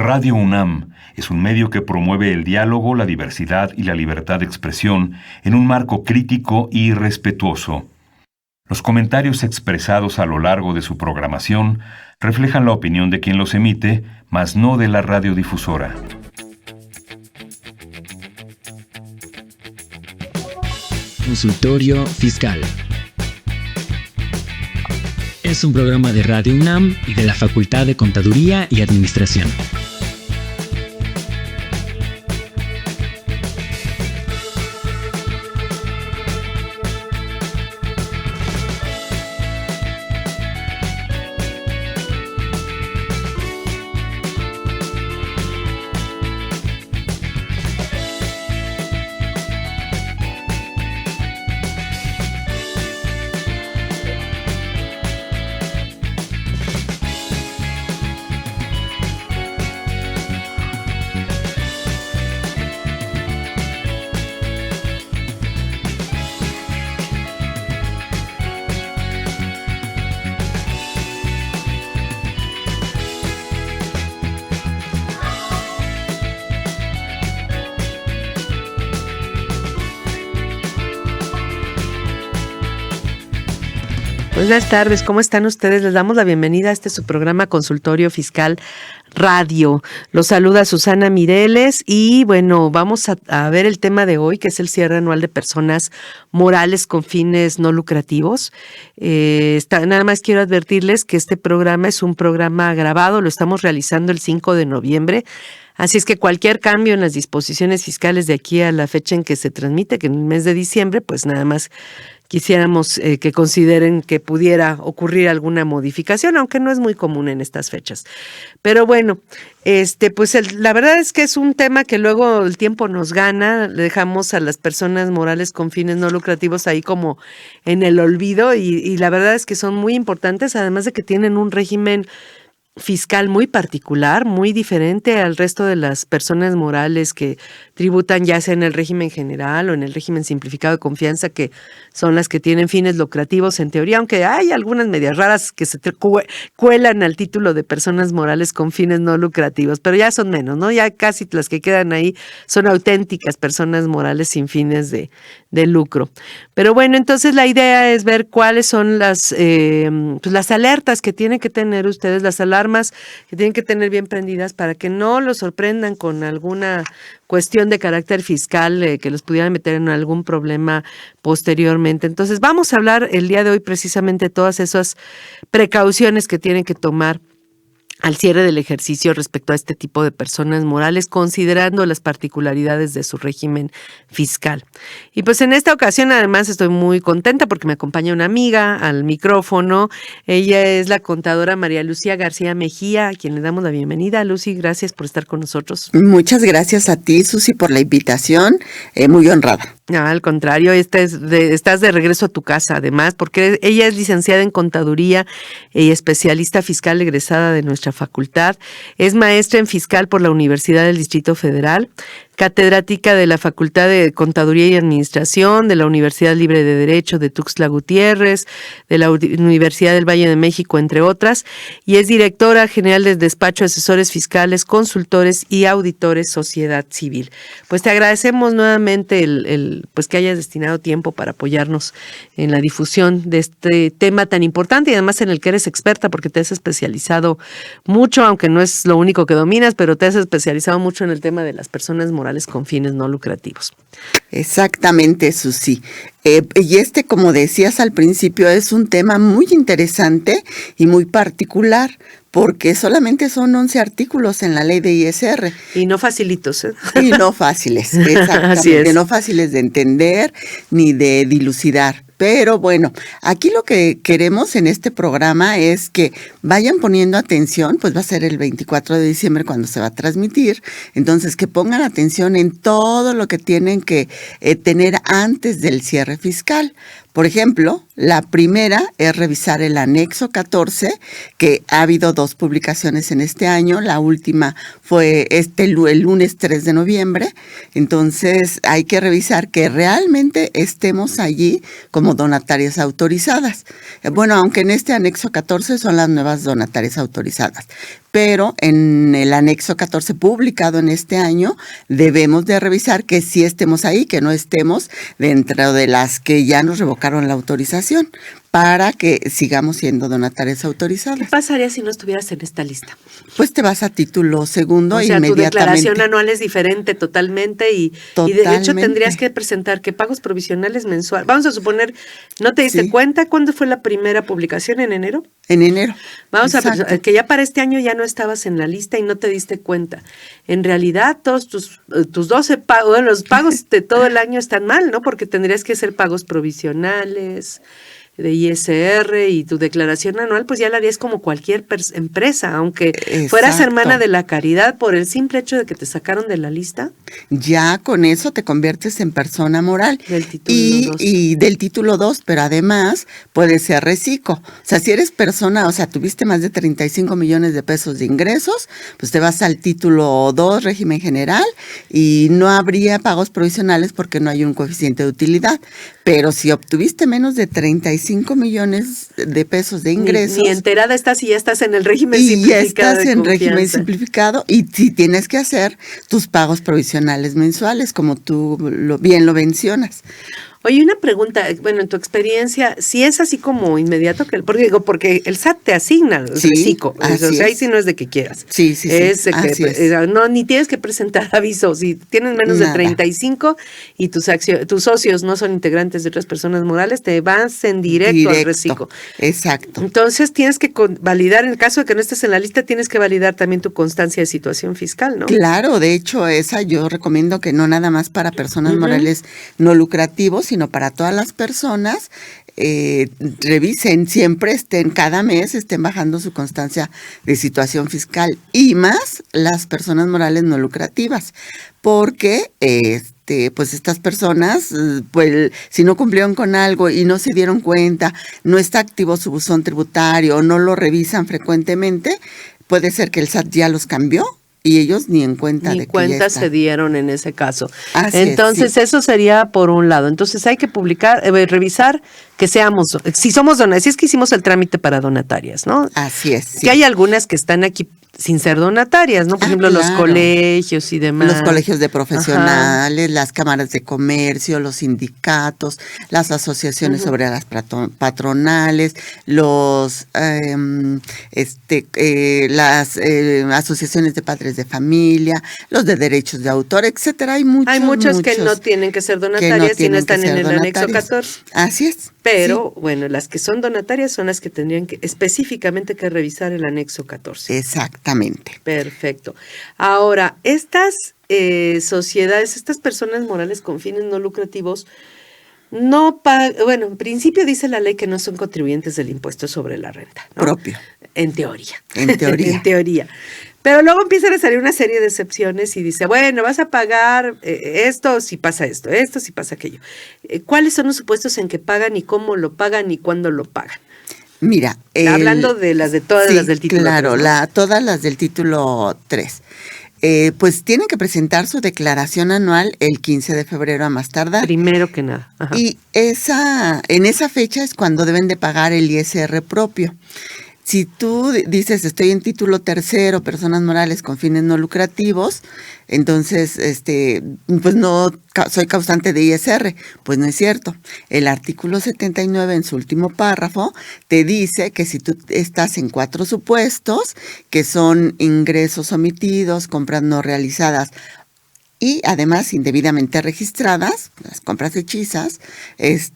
Radio UNAM es un medio que promueve el diálogo, la diversidad y la libertad de expresión en un marco crítico y respetuoso. Los comentarios expresados a lo largo de su programación reflejan la opinión de quien los emite, mas no de la radiodifusora. Consultorio Fiscal. Es un programa de Radio UNAM y de la Facultad de Contaduría y Administración. Buenas tardes, ¿cómo están ustedes? Les damos la bienvenida a su programa Consultorio Fiscal Radio. Los saluda Susana Mireles y bueno, vamos a ver el tema de hoy, que es el cierre anual de personas morales con fines no lucrativos. Nada más quiero advertirles que este programa es un programa grabado, lo estamos realizando el 5 de noviembre. Así es que cualquier cambio en las disposiciones fiscales de aquí a la fecha en que se transmite, que en el mes de diciembre, pues nada más quisiéramos que consideren que pudiera ocurrir alguna modificación, aunque no es muy común en estas fechas. Pero bueno, pues la verdad es que es un tema que luego el tiempo nos gana, dejamos a las personas morales con fines no lucrativos ahí como en el olvido y la verdad es que son muy importantes, además de que tienen un régimen fiscal muy particular, muy diferente al resto de las personas morales que tributan ya sea en el régimen general o en el régimen simplificado de confianza, que son las que tienen fines lucrativos en teoría, aunque hay algunas medias raras que se cuelan al título de personas morales con fines no lucrativos, pero ya son menos, ¿no? Ya casi las que quedan ahí son auténticas personas morales sin fines de lucro. Pero bueno, entonces la idea es ver cuáles son las alertas que tienen que tener ustedes, las alarmas que tienen que tener bien prendidas para que no los sorprendan con alguna cuestión de carácter fiscal que los pudiera meter en algún problema posteriormente. Entonces vamos a hablar el día de hoy precisamente de todas esas precauciones que tienen que tomar al cierre del ejercicio respecto a este tipo de personas morales, considerando las particularidades de su régimen fiscal. Y pues en esta ocasión además estoy muy contenta porque me acompaña una amiga al micrófono. Ella es la contadora María Lucía García Mejía, a quien le damos la bienvenida. Lucy, gracias por estar con nosotros. Muchas gracias a ti, Susi, por la invitación. Muy honrada. Al contrario, estás de regreso a tu casa, además, porque ella es licenciada en Contaduría y especialista fiscal egresada de nuestra facultad. Es maestra en fiscal por la Universidad del Distrito Federal, catedrática de la Facultad de Contaduría y Administración, de la Universidad Libre de Derecho de Tuxtla Gutiérrez, de la Universidad del Valle de México, entre otras, y es directora general del Despacho de Asesores Fiscales, Consultores y Auditores Sociedad Civil. Pues te agradecemos nuevamente pues que hayas destinado tiempo para apoyarnos en la difusión de este tema tan importante y además en el que eres experta porque te has especializado mucho, aunque no es lo único que dominas, pero te has especializado mucho en el tema de las personas morales con fines no lucrativos. Exactamente, Susi. Y como decías al principio, es un tema muy interesante y muy particular, porque solamente son 11 artículos en la ley de ISR. Y no facilitos, ¿eh? Y no fáciles, exactamente. Así es. No fáciles de entender ni de dilucidar. Pero bueno, aquí lo que queremos en este programa es que vayan poniendo atención, pues va a ser el 24 de diciembre cuando se va a transmitir, entonces que pongan atención en todo lo que tienen que tener antes del cierre fiscal. Por ejemplo, la primera es revisar el anexo 14, que ha habido 2 publicaciones en este año. La última fue el lunes 3 de noviembre. Entonces, hay que revisar que realmente estemos allí como donatarias autorizadas. Bueno, aunque en este anexo 14 son las nuevas donatarias autorizadas. pero en el anexo 14 publicado en este año debemos de revisar que sí estemos ahí, que no estemos dentro de las que ya nos revocaron la autorización, para que sigamos siendo donatarias autorizadas. ¿Qué pasaría si no estuvieras en esta lista? Pues te vas a título segundo inmediatamente. Tu declaración anual es diferente totalmente y de hecho tendrías que presentar que pagos provisionales mensuales. Vamos a suponer, ¿no te diste cuenta cuándo fue la primera publicación? ¿En enero? En enero. Vamos a ver, que ya para este año ya no estabas en la lista y no te diste cuenta. En realidad todos tus 12 pagos, los pagos de todo el año están mal, ¿no? Porque tendrías que hacer pagos provisionales de ISR y tu declaración anual, pues ya la harías como cualquier empresa, aunque fueras hermana de la caridad por el simple hecho de que te sacaron de la lista. Ya con eso te conviertes en persona moral. Del título 2. Y del título 2, pero además puedes ser reciclo. O sea, si eres persona, o sea, tuviste más de 35 millones de pesos de ingresos, pues te vas al título 2, régimen general, y no habría pagos provisionales porque no hay un coeficiente de utilidad. Pero si obtuviste menos de 35 millones de pesos de ingresos. Ni enterada estás y ya estás en el régimen simplificado. Y ya estás en régimen simplificado y si tienes que hacer tus pagos provisionales mensuales, como tú bien lo mencionas. Oye, una pregunta, bueno, en tu experiencia, si es así como inmediato, porque el SAT te asigna el reciclo, o sea, ahí sí no es de que quieras. Sí. No, ni tienes que presentar avisos, si tienes menos de 35 y tus socios no son integrantes de otras personas morales, te vas en directo al reciclo. Exacto. Entonces tienes que validar, en el caso de que no estés en la lista, tienes que validar también tu constancia de situación fiscal, ¿no? Claro, de hecho, esa yo recomiendo que no nada más para personas morales no lucrativos, sino para todas las personas, revisen, siempre cada mes estén bajando su constancia de situación fiscal y más las personas morales no lucrativas, porque pues estas personas, pues si no cumplieron con algo y no se dieron cuenta, no está activo su buzón tributario, no lo revisan frecuentemente, puede ser que el SAT ya los cambió. Y ellos ni en cuenta de que ya se dieron en ese caso. Entonces, eso sería por un lado. Entonces hay que revisar que seamos, si somos donatarias, si es que hicimos el trámite para donatarias, ¿no? Así es. Sí. Que hay algunas que están aquí sin ser donatarias, ¿no? Por ejemplo, claro. Los colegios y demás. Los colegios de profesionales, las cámaras de comercio, los sindicatos, las asociaciones obreras patronales, las asociaciones de padres de familia, los de derechos de autor, etcétera. Hay muchos que no tienen que ser donatarias y no están en el anexo 14. Así es. Pero, bueno, las que son donatarias son las que tendrían específicamente que revisar el anexo 14. Exactamente. Perfecto. Ahora, estas sociedades, estas personas morales con fines no lucrativos, no pagan, bueno, en principio dice la ley que no son contribuyentes del impuesto sobre la renta, ¿no? Propio. En teoría. En teoría. Pero luego empiezan a salir una serie de excepciones y dice, bueno, vas a pagar esto si pasa esto si pasa aquello. ¿Cuáles son los supuestos en que pagan y cómo lo pagan y cuándo lo pagan? Mira, hablando de todas las del título 3. Claro, ¿no? Todas las del título 3. Pues tienen que presentar su declaración anual el 15 de febrero a más tardar. Primero que nada. Ajá. Y en esa fecha es cuando deben de pagar el ISR propio. Si tú dices, estoy en título 3, personas morales con fines no lucrativos, entonces, pues no soy causante de ISR. Pues no es cierto. El artículo 79 en su último párrafo te dice que si tú estás en 4 supuestos, que son ingresos omitidos, compras no realizadas, y además indebidamente registradas, las compras hechizas, si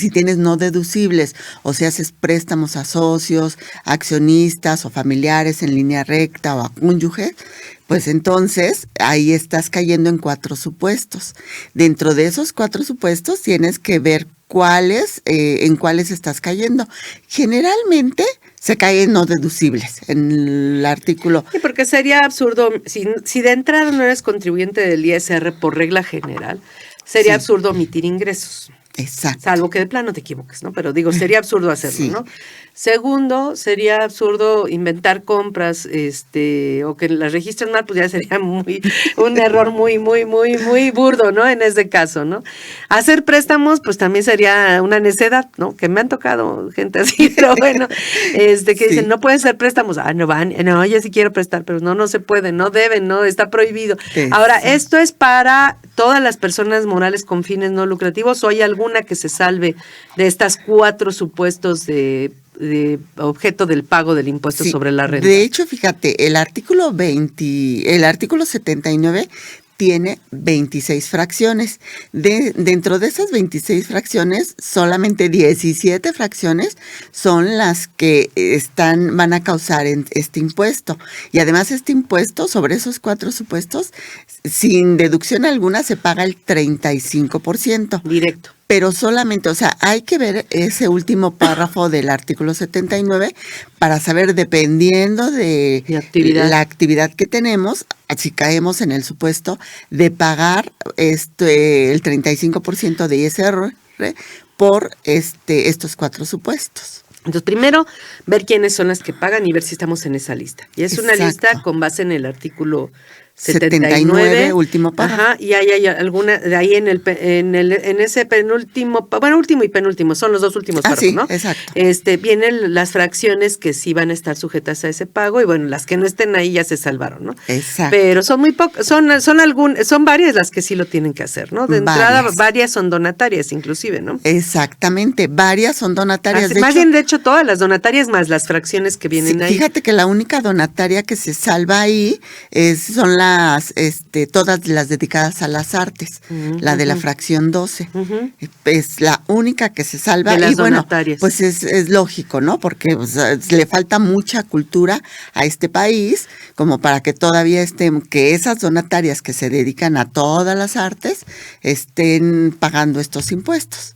tienes no deducibles o si haces préstamos a socios, accionistas o familiares en línea recta o a cónyuges, pues entonces ahí estás cayendo en 4 supuestos. Dentro de esos 4 supuestos tienes que ver en cuáles estás cayendo. Generalmente se caen no deducibles en el artículo. Sí, porque sería absurdo, si de entrada no eres contribuyente del ISR por regla general, sería absurdo omitir ingresos. Exacto. Salvo que de plano te equivoques, ¿no? Pero digo, sería absurdo hacerlo, Sí. ¿no? Segundo, sería absurdo inventar compras, o que las registren mal, pues ya sería un error muy burdo, ¿no? En ese caso, ¿no? Hacer préstamos, pues también sería una necedad, ¿no? Que me han tocado gente así, pero bueno, que Sí. dicen, no pueden ser préstamos, no, ya sí quiero prestar, pero no se puede, no deben, no, está prohibido. Ahora, Exacto. ¿esto es para todas las personas morales con fines no lucrativos o hay alguna que se salve de estas 4 supuestos de objeto del pago del impuesto Sí, sobre la renta? de hecho, fíjate, el artículo 79 tiene 26 fracciones. Dentro de esas 26 fracciones, solamente 17 fracciones son las que van a causar este impuesto. Y además este impuesto, sobre esos 4 supuestos, sin deducción alguna, se paga el 35%. Directo. Pero solamente, o sea, hay que ver ese último párrafo del artículo 79 para saber, dependiendo de la actividad que tenemos, si caemos en el supuesto de pagar el 35% de ISR por estos 4 supuestos. Entonces, primero, ver quiénes son las que pagan y ver si estamos en esa lista. Y es una lista con base en el artículo 79, último párrafo. Ajá, y hay alguna, de ahí en ese penúltimo, bueno, último y penúltimo, son los 2 últimos párrafos, sí, ¿no? Exacto. Vienen las fracciones que sí van a estar sujetas a ese pago, y bueno, las que no estén ahí ya se salvaron, ¿no? Exacto. Pero son muy pocas, son varias las que sí lo tienen que hacer, ¿no? De entrada, varias son donatarias, inclusive, ¿no? Exactamente, varias son donatarias. De hecho, todas las donatarias más las fracciones que vienen ahí. Fíjate que la única donataria que se salva ahí son todas las dedicadas a las artes, la de la fracción 12. Es la única que se salva. De las y bueno, donatarias. pues es lógico, ¿no? Porque le falta mucha cultura a este país como para que todavía que esas donatarias que se dedican a todas las artes estén pagando estos impuestos.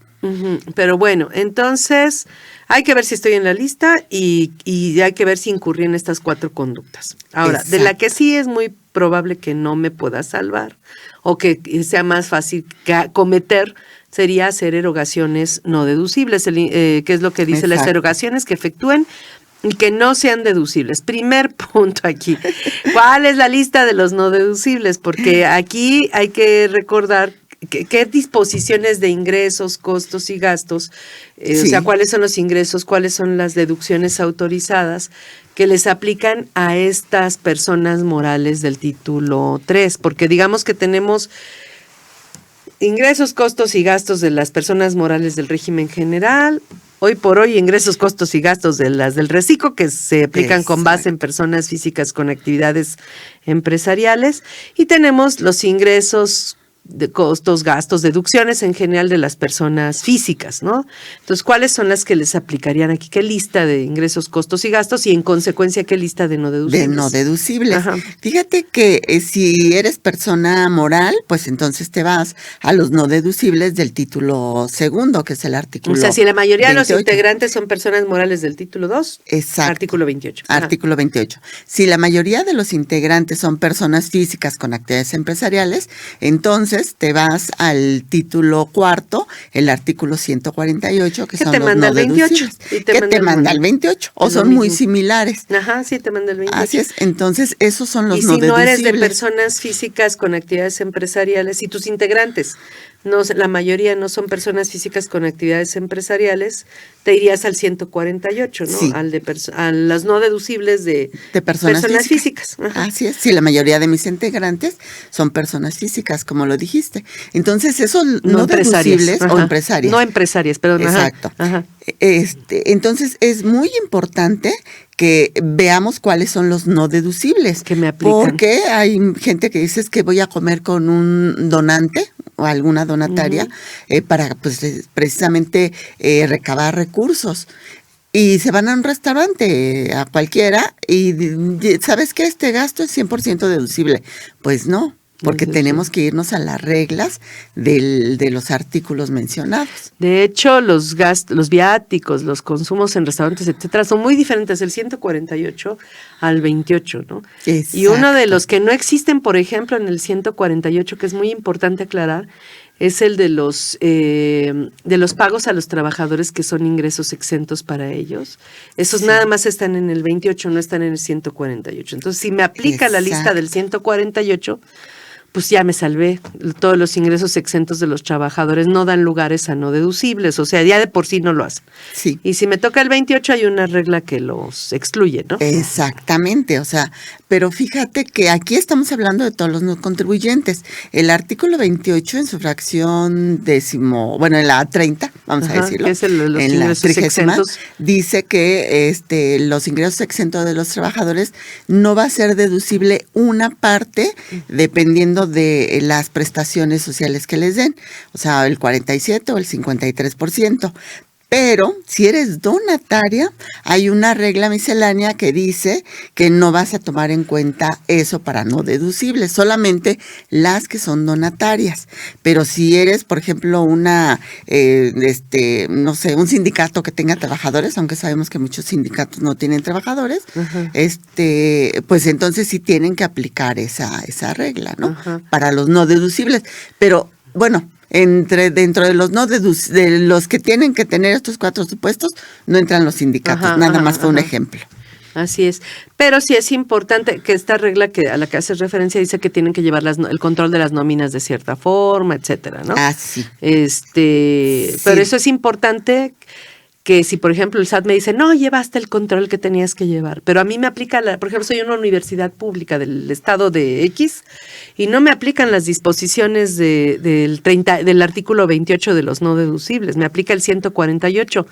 Pero bueno, entonces hay que ver si estoy en la lista y hay que ver si incurrí en estas 4 conductas. Ahora, Exacto. de la que sí es muy probable que no me pueda salvar o que sea más fácil cometer sería hacer erogaciones no deducibles, que es lo que dice Exacto. las erogaciones que efectúen y que no sean deducibles. Primer punto aquí, ¿cuál es la lista de los no deducibles? Porque aquí hay que recordar ¿qué disposiciones de ingresos, costos y gastos? Sí. O sea, ¿cuáles son los ingresos? ¿Cuáles son las deducciones autorizadas que les aplican a estas personas morales del título 3? Porque digamos que tenemos ingresos, costos y gastos de las personas morales del régimen general. Hoy por hoy, ingresos, costos y gastos de las del reciclo que se aplican con base en personas físicas con actividades empresariales. Y tenemos los ingresos, de costos, gastos, deducciones en general de las personas físicas, ¿no? Entonces, ¿cuáles son las que les aplicarían aquí? ¿Qué lista de ingresos, costos y gastos? Y en consecuencia, ¿qué lista de no deducibles? De no deducibles. Ajá. Fíjate que si eres persona moral, pues entonces te vas a los no deducibles del título 2, que es el artículo 28. O sea, si la mayoría de los integrantes son personas morales del título 2, exacto. Artículo 28. Ajá. Artículo 28. Si la mayoría de los integrantes son personas físicas con actividades empresariales, entonces te vas al título 4, el artículo 148, que son los no deducibles. Que te manda el 28, o son muy similares. Ajá, sí, te manda el 28. Así es, entonces esos son los no deducibles. Y si no eres de personas físicas con actividades empresariales, y tus integrantes, la mayoría no son personas físicas con actividades empresariales, te irías al 148, ¿no? Sí. A las no deducibles de personas físicas. Ajá. Así es, sí, la mayoría de mis integrantes son personas físicas, como lo dijiste. Entonces, esos no deducibles o empresarias. No empresarias, perdón. Exacto. Ajá. Entonces, es muy importante que veamos cuáles son los no deducibles. Que me aplican. Porque hay gente que dice que voy a comer con un donante o alguna donataria para pues precisamente recabar recursos. Y se van a un restaurante, a cualquiera, y ¿sabes qué? Este gasto es 100% deducible. Pues no, porque tenemos que irnos a las reglas de los artículos mencionados. De hecho, los viáticos, los consumos en restaurantes, etcétera, son muy diferentes del 148 al 28, ¿no? Exacto. Y uno de los que no existen, por ejemplo, en el 148, que es muy importante aclarar, es el de los pagos a los trabajadores que son ingresos exentos para ellos. Esos nada más están en el 28, no están en el 148. Entonces, si me aplica la lista del 148, pues ya me salvé. Todos los ingresos exentos de los trabajadores no dan lugares a no deducibles, o sea, ya de por sí no lo hacen. Sí. Y si me toca el 28 hay una regla que los excluye, ¿no? Exactamente, o sea, pero fíjate que aquí estamos hablando de todos los no contribuyentes. El artículo 28 en su fracción en la 30, vamos a decirlo, que es los en la 30ª, exentos, dice que los ingresos exentos de los trabajadores no va a ser deducible una parte dependiendo de las prestaciones sociales que les den, o sea, el 47 o el 53%. Pero si eres donataria, hay una regla miscelánea que dice que no vas a tomar en cuenta eso para no deducibles, solamente las que son donatarias. Pero si eres, por ejemplo, un sindicato que tenga trabajadores, aunque sabemos que muchos sindicatos no tienen trabajadores, pues entonces sí tienen que aplicar esa regla, ¿no? Para los no deducibles. Pero bueno, dentro de los de los que tienen que tener estos 4 supuestos, no entran los sindicatos, nada más fue un ejemplo. Así es, pero sí es importante que esta regla a la que haces referencia dice que tienen que llevar el control de las nóminas de cierta forma, etcétera, ¿no? Ah, sí. Pero eso es importante, que si por ejemplo el SAT me dice, no, llevaste el control que tenías que llevar, pero a mí me aplica, por ejemplo, soy una universidad pública del estado de X y no me aplican las disposiciones del artículo 28 de los no deducibles, me aplica el 148.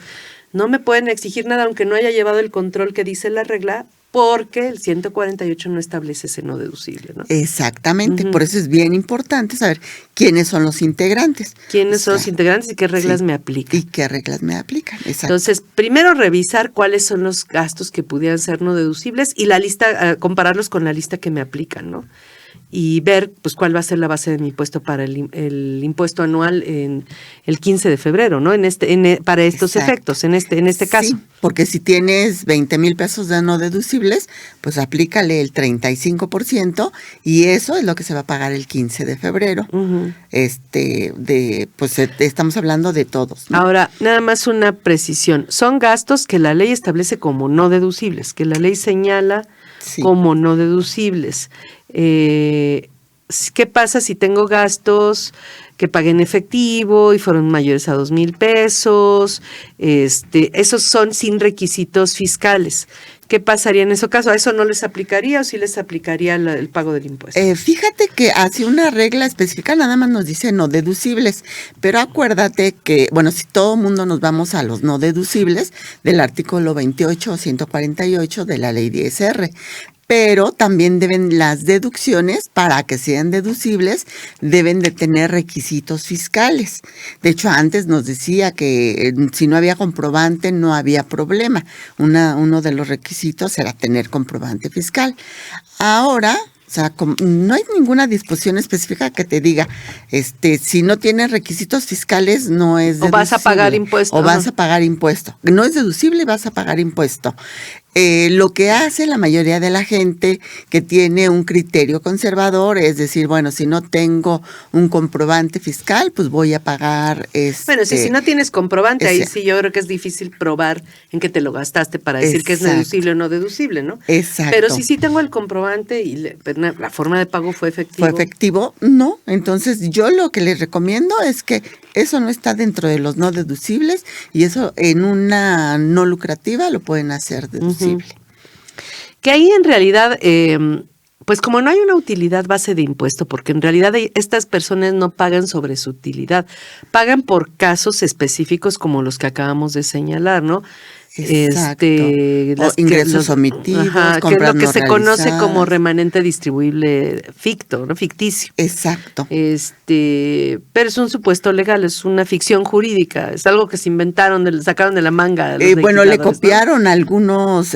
No me pueden exigir nada aunque no haya llevado el control que dice la regla, porque el 148 no establece ese no deducible, ¿no? Exactamente, por eso es bien importante saber quiénes son los integrantes. ¿Quiénes son los integrantes y qué reglas me aplican? Y qué reglas me aplican, exacto. Entonces, primero revisar cuáles son los gastos que pudieran ser no deducibles y la lista, compararlos con la lista que me aplican, ¿no? Y ver pues cuál va a ser la base de mi impuesto para el impuesto anual en el 15 de febrero, ¿no? Para estos efectos, en este caso. Sí, porque si tienes 20,000 pesos de no deducibles, pues aplícale el 35% y eso es lo que se va a pagar el 15 de febrero. Estamos hablando de todos, ¿no? Ahora, nada más una precisión. Son gastos que la ley establece como no deducibles, que la ley señala como no deducibles. ¿Qué pasa si tengo gastos que pagué en efectivo y fueron mayores a 2,000 pesos? Esos son sin requisitos fiscales. ¿Qué pasaría en ese caso? ¿A eso no les aplicaría o sí les aplicaría el pago del impuesto? Fíjate que hace una regla específica, nada más nos dice no deducibles, pero acuérdate que, bueno, si todo mundo nos vamos a los no deducibles del artículo 28 o 148 de la ley 10R, pero también las deducciones, para que sean deducibles, deben de tener requisitos fiscales. De hecho, antes nos decía que si no había comprobante, no había problema. Uno de los requisitos era tener comprobante fiscal. Ahora, o sea, no hay ninguna disposición específica que te diga, si no tienes requisitos fiscales, no es deducible. O vas a pagar impuesto. O vas a pagar impuesto. No es deducible, vas a pagar impuesto. Lo que hace la mayoría de la gente que tiene un criterio conservador es decir, bueno, si no tengo un comprobante fiscal, pues voy a pagar Bueno, si no tienes comprobante, ahí sí yo creo que es difícil probar en qué te lo gastaste para decir que es deducible o no deducible, ¿no? Exacto. Pero si sí tengo el comprobante y la forma de pago fue efectivo. ¿Fue efectivo? No. Entonces, yo lo que les recomiendo es que eso no está dentro de los no deducibles y eso en una no lucrativa lo pueden hacer deducible. Que ahí en realidad, pues como no hay una utilidad base de impuesto, porque en realidad estas personas no pagan sobre su utilidad, pagan por casos específicos como los que acabamos de señalar, ¿no? Exacto. Ingresos omitidos, que es compras lo que no se conoce realizadas. como remanente distribuible ficticio. Exacto. Pero es un supuesto legal, es una ficción jurídica, es algo que se inventaron, sacaron de la manga. Bueno, le copiaron algunos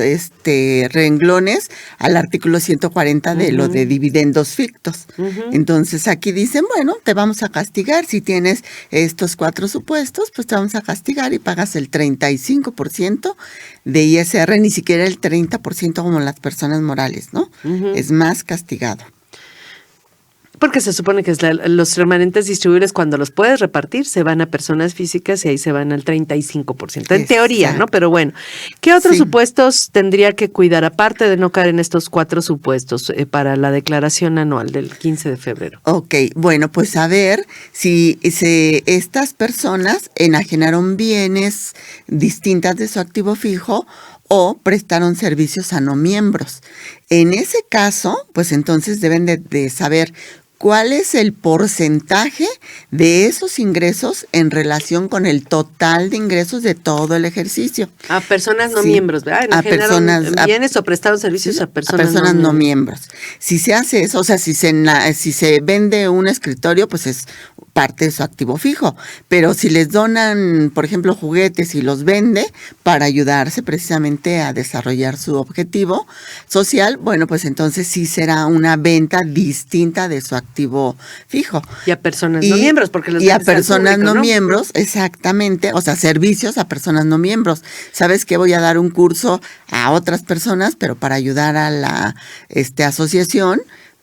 renglones al artículo 140 de lo de dividendos fictos. Entonces aquí dicen, bueno, te vamos a castigar si tienes estos 4 supuestos, pues te vamos a castigar y pagas el 35% de ISR, ni siquiera el 30% como las personas morales, ¿no? Es más castigado. Porque se supone que los remanentes distribuibles, cuando los puedes repartir, se van a personas físicas y ahí se van al 35%. En teoría, ¿no? Pero bueno, ¿qué otros supuestos tendría que cuidar, aparte de no caer en estos 4 supuestos para la declaración anual del 15 de febrero? Ok, bueno, pues a ver si estas personas enajenaron bienes distintas de su activo fijo o prestaron servicios a no miembros. En ese caso, pues entonces deben de saber cuál es el porcentaje de esos ingresos en relación con el total de ingresos de todo el ejercicio. A personas no miembros, ¿verdad? A personas, bienes o prestaron servicios a personas no miembros. Si se hace eso, o sea, si se vende un escritorio, pues es parte de su activo fijo. Pero si les donan, por ejemplo, juguetes y los vende para ayudarse precisamente a desarrollar su objetivo social, bueno, pues entonces sí será una venta distinta de su activo fijo. Y a personas no miembros, porque los y a personas público, no miembros, exactamente, o sea, servicios a personas no miembros. ¿Sabes qué? Voy a dar un curso a otras personas, pero para ayudar a la asociación,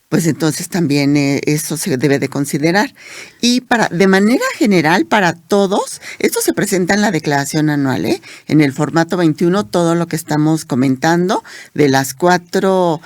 pues entonces también eso se debe de considerar. Y de manera general, para todos, esto se presenta en la declaración anual, en el formato 21, todo lo que estamos comentando de las 4,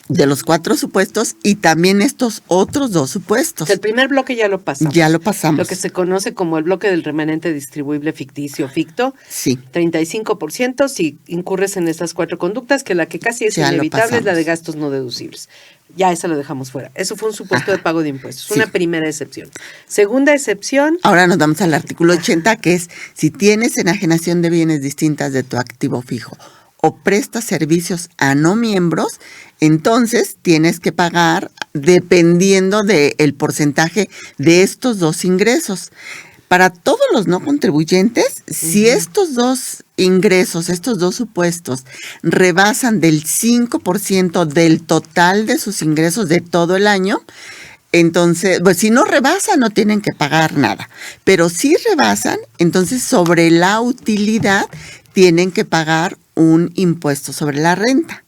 de los 4 supuestos y también estos otros 2 supuestos. El primer bloque ya lo pasamos. Ya lo pasamos. Lo que se conoce como el bloque del remanente distribuible ficticio, ficto. Sí. 35% si incurres en estas 4 conductas, que la que casi es ya inevitable es la de gastos no deducibles. Ya eso lo dejamos fuera. Eso fue un supuesto de pago de impuestos. Sí. Una primera excepción. Segunda excepción. Ahora nos vamos al artículo 80, que es si tienes enajenación de bienes distintas de tu activo fijo o prestas servicios a no miembros, entonces tienes que pagar dependiendo del porcentaje de estos 2 ingresos. Para todos los no contribuyentes, si estos 2 ingresos, estos 2 supuestos, rebasan del 5% del total de sus ingresos de todo el año, entonces, pues si no rebasan, no tienen que pagar nada. Pero si rebasan, entonces sobre la utilidad tienen que pagar un impuesto sobre la renta,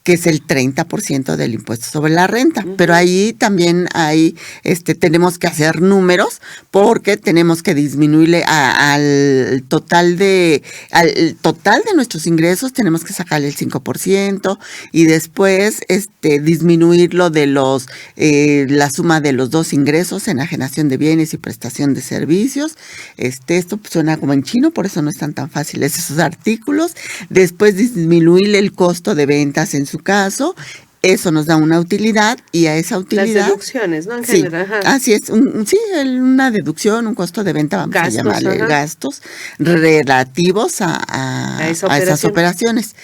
que es el 30% del impuesto sobre la renta. Pero ahí también tenemos que hacer números porque tenemos que disminuirle al total de nuestros ingresos, tenemos que sacarle el 5% y después disminuirlo de la suma de los 2 ingresos, enajenación de bienes y prestación de servicios. Esto suena como en chino, por eso no están tan fáciles esos artículos. Después disminuirle el costo de ventas en su caso, eso nos da una utilidad y a esa utilidad... Las deducciones, ¿no? En general. Ajá. Así es, una deducción, un costo de venta, vamos a llamarle gastos relativos a esas operaciones.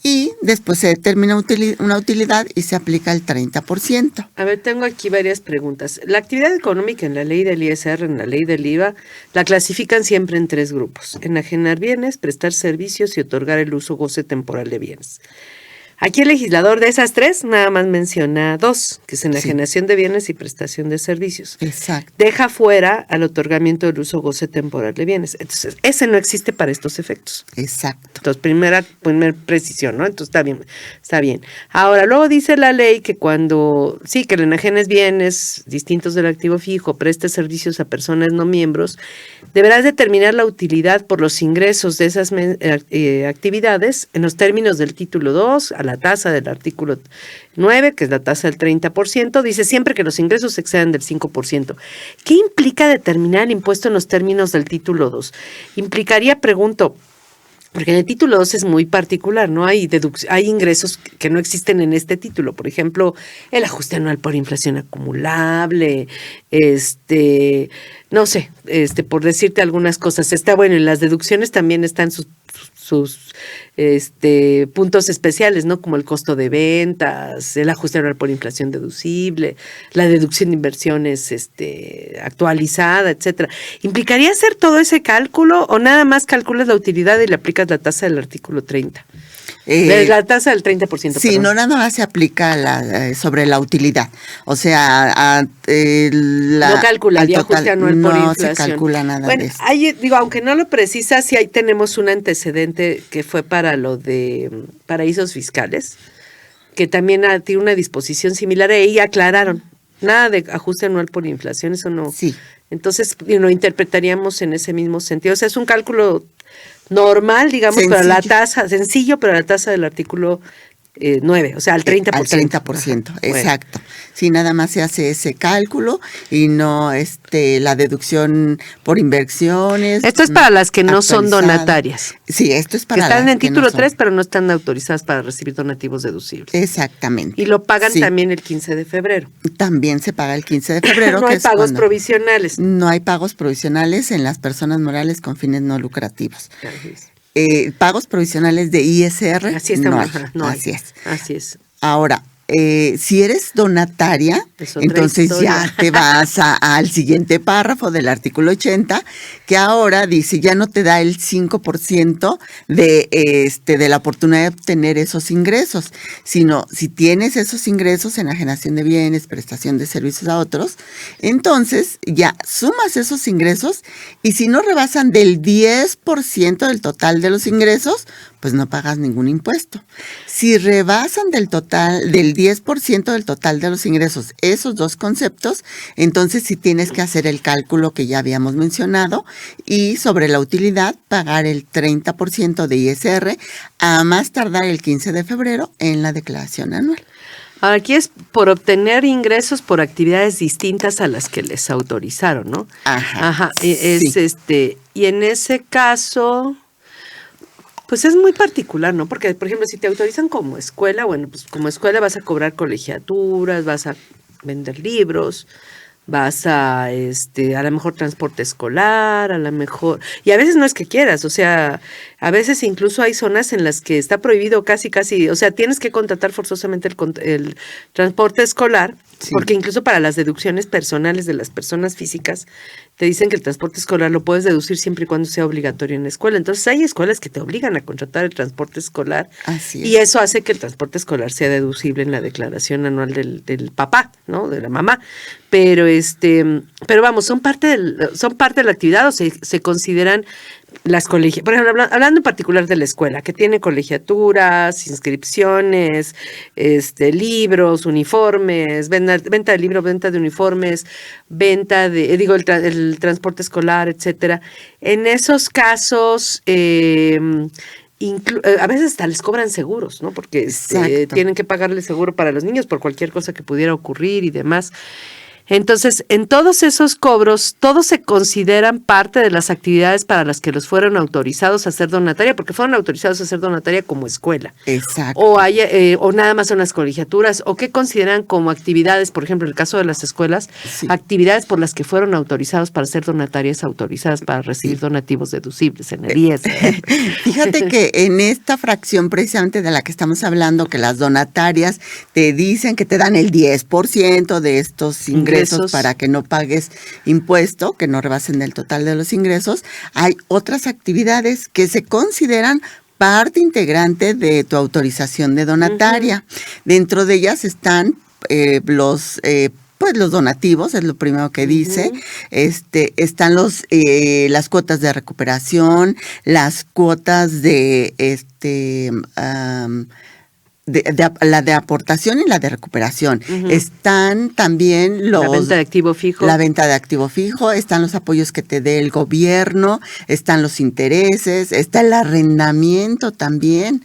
Y después se determina una utilidad y se aplica el 30%. A ver, tengo aquí varias preguntas. La actividad económica en la ley del ISR, en la ley del IVA, la clasifican siempre en 3 grupos: enajenar bienes, prestar servicios y otorgar el uso o goce temporal de bienes. Aquí el legislador de esas 3 nada más menciona 2, que es enajenación de bienes y prestación de servicios. Exacto. Deja fuera al otorgamiento del uso o goce temporal de bienes. Entonces, ese no existe para estos efectos. Exacto. Entonces, primera precisión, ¿no? Entonces, está bien. Ahora, luego dice la ley que que le enajenes bienes distintos del activo fijo, prestes servicios a personas no miembros, deberás determinar la utilidad por los ingresos de esas actividades en los términos del título 2, a la tasa del artículo 9, que es la tasa del 30%, dice siempre que los ingresos excedan del 5%. ¿Qué implica determinar el impuesto en los términos del título 2? Implicaría, pregunto, porque en el título 2 es muy particular, ¿no? Hay ingresos que no existen en este título. Por ejemplo, el ajuste anual por inflación acumulable, no sé, por decirte algunas cosas. Está bueno, y las deducciones también están sus puntos especiales, ¿no? Como el costo de ventas, el ajuste anual por inflación deducible, la deducción de inversiones actualizada, etcétera. ¿Implicaría hacer todo ese cálculo o nada más calculas la utilidad y le aplicas la tasa del artículo 30? La tasa del 30%. Sí, perdón. No nada más se aplica sobre la utilidad. O sea, no calcula el ajuste anual por inflación. No se calcula nada de eso. Aunque no lo precisa, sí ahí tenemos un antecedente que fue para lo de paraísos fiscales, que también tiene una disposición similar, y aclararon, nada de ajuste anual por inflación, eso no. Sí. Entonces lo interpretaríamos en ese mismo sentido. O sea, es un cálculo normal, digamos, Sencillo. pero la tasa, sencillo, pero la tasa del artículo 9, o sea, al 30%. Al 30%, Ajá, exacto. Sí, nada más se hace ese cálculo y no la deducción por inversiones. Esto es para las que no son actualizada. donatarias. Sí, esto es Que para están las en que título no son. 3, pero no están autorizadas para recibir donativos deducibles. Exactamente. Y lo pagan Sí. también el 15 de febrero. También se paga el 15 de febrero. No que hay es pagos cuando- provisionales. No hay pagos provisionales en las personas morales con fines no lucrativos. Así es. Pagos provisionales de ISR Así no hay. ajá, no hay. Así es. Así es. Ahora, si eres donataria, Es otra entonces historia. ya te vas al siguiente párrafo del artículo 80, que ahora dice, ya no te da el 5% de la oportunidad de obtener esos ingresos, sino si tienes esos ingresos, enajenación de bienes, prestación de servicios a otros, entonces ya sumas esos ingresos y si no rebasan del 10% del total de los ingresos, pues no pagas ningún impuesto. Si rebasan del 10% del total de los ingresos esos dos conceptos, entonces sí tienes que hacer el cálculo que ya habíamos mencionado y sobre la utilidad pagar el 30% de ISR a más tardar el 15 de febrero en la declaración anual. Aquí es por obtener ingresos por actividades distintas a las que les autorizaron, ¿no? Ajá. Ajá. Sí. Y en ese caso, pues es muy particular, ¿no? Porque, por ejemplo, si te autorizan como escuela, bueno, pues como escuela vas a cobrar colegiaturas, vas a vender libros, vas a lo mejor transporte escolar, a lo mejor, y a veces no es que quieras, o sea, a veces incluso hay zonas en las que está prohibido casi, o sea, tienes que contratar forzosamente el transporte escolar, Sí. porque incluso para las deducciones personales de las personas físicas, te dicen que el transporte escolar lo puedes deducir siempre y cuando sea obligatorio en la escuela. Entonces hay escuelas que te obligan a contratar el transporte escolar. Así es. Y eso hace que el transporte escolar sea deducible en la declaración anual del papá, ¿no? De la mamá. Pero vamos, son parte de la actividad o se consideran las colegiaturas, por ejemplo, hablando en particular de la escuela, que tiene colegiaturas, inscripciones, libros, uniformes, venta de libros, venta de uniformes, venta de, el transporte escolar, etcétera. En esos casos, a veces hasta les cobran seguros, ¿no? Porque Exacto. tienen que pagarle seguro para los niños por cualquier cosa que pudiera ocurrir y demás. Entonces, en todos esos cobros, todos se consideran parte de las actividades para las que los fueron autorizados a ser donataria, porque fueron autorizados a ser donataria como escuela. Exacto. O nada más son las colegiaturas, o qué consideran como actividades, por ejemplo, en el caso de las escuelas, Sí. actividades por las que fueron autorizados para ser donatarias, autorizadas para recibir donativos deducibles en el ISR. Fíjate que en esta fracción precisamente de la que estamos hablando, que las donatarias te dicen que te dan el 10% de estos ingresos para que no pagues impuesto, que no rebasen del total de los ingresos, hay otras actividades que se consideran parte integrante de tu autorización de donataria. Dentro de ellas están los donativos, es lo primero que dice. Están las cuotas de recuperación, las cuotas de la de aportación y la de recuperación. Están también la venta de activo fijo. La venta de activo fijo, están los apoyos que te dé el gobierno, están los intereses, está el arrendamiento también.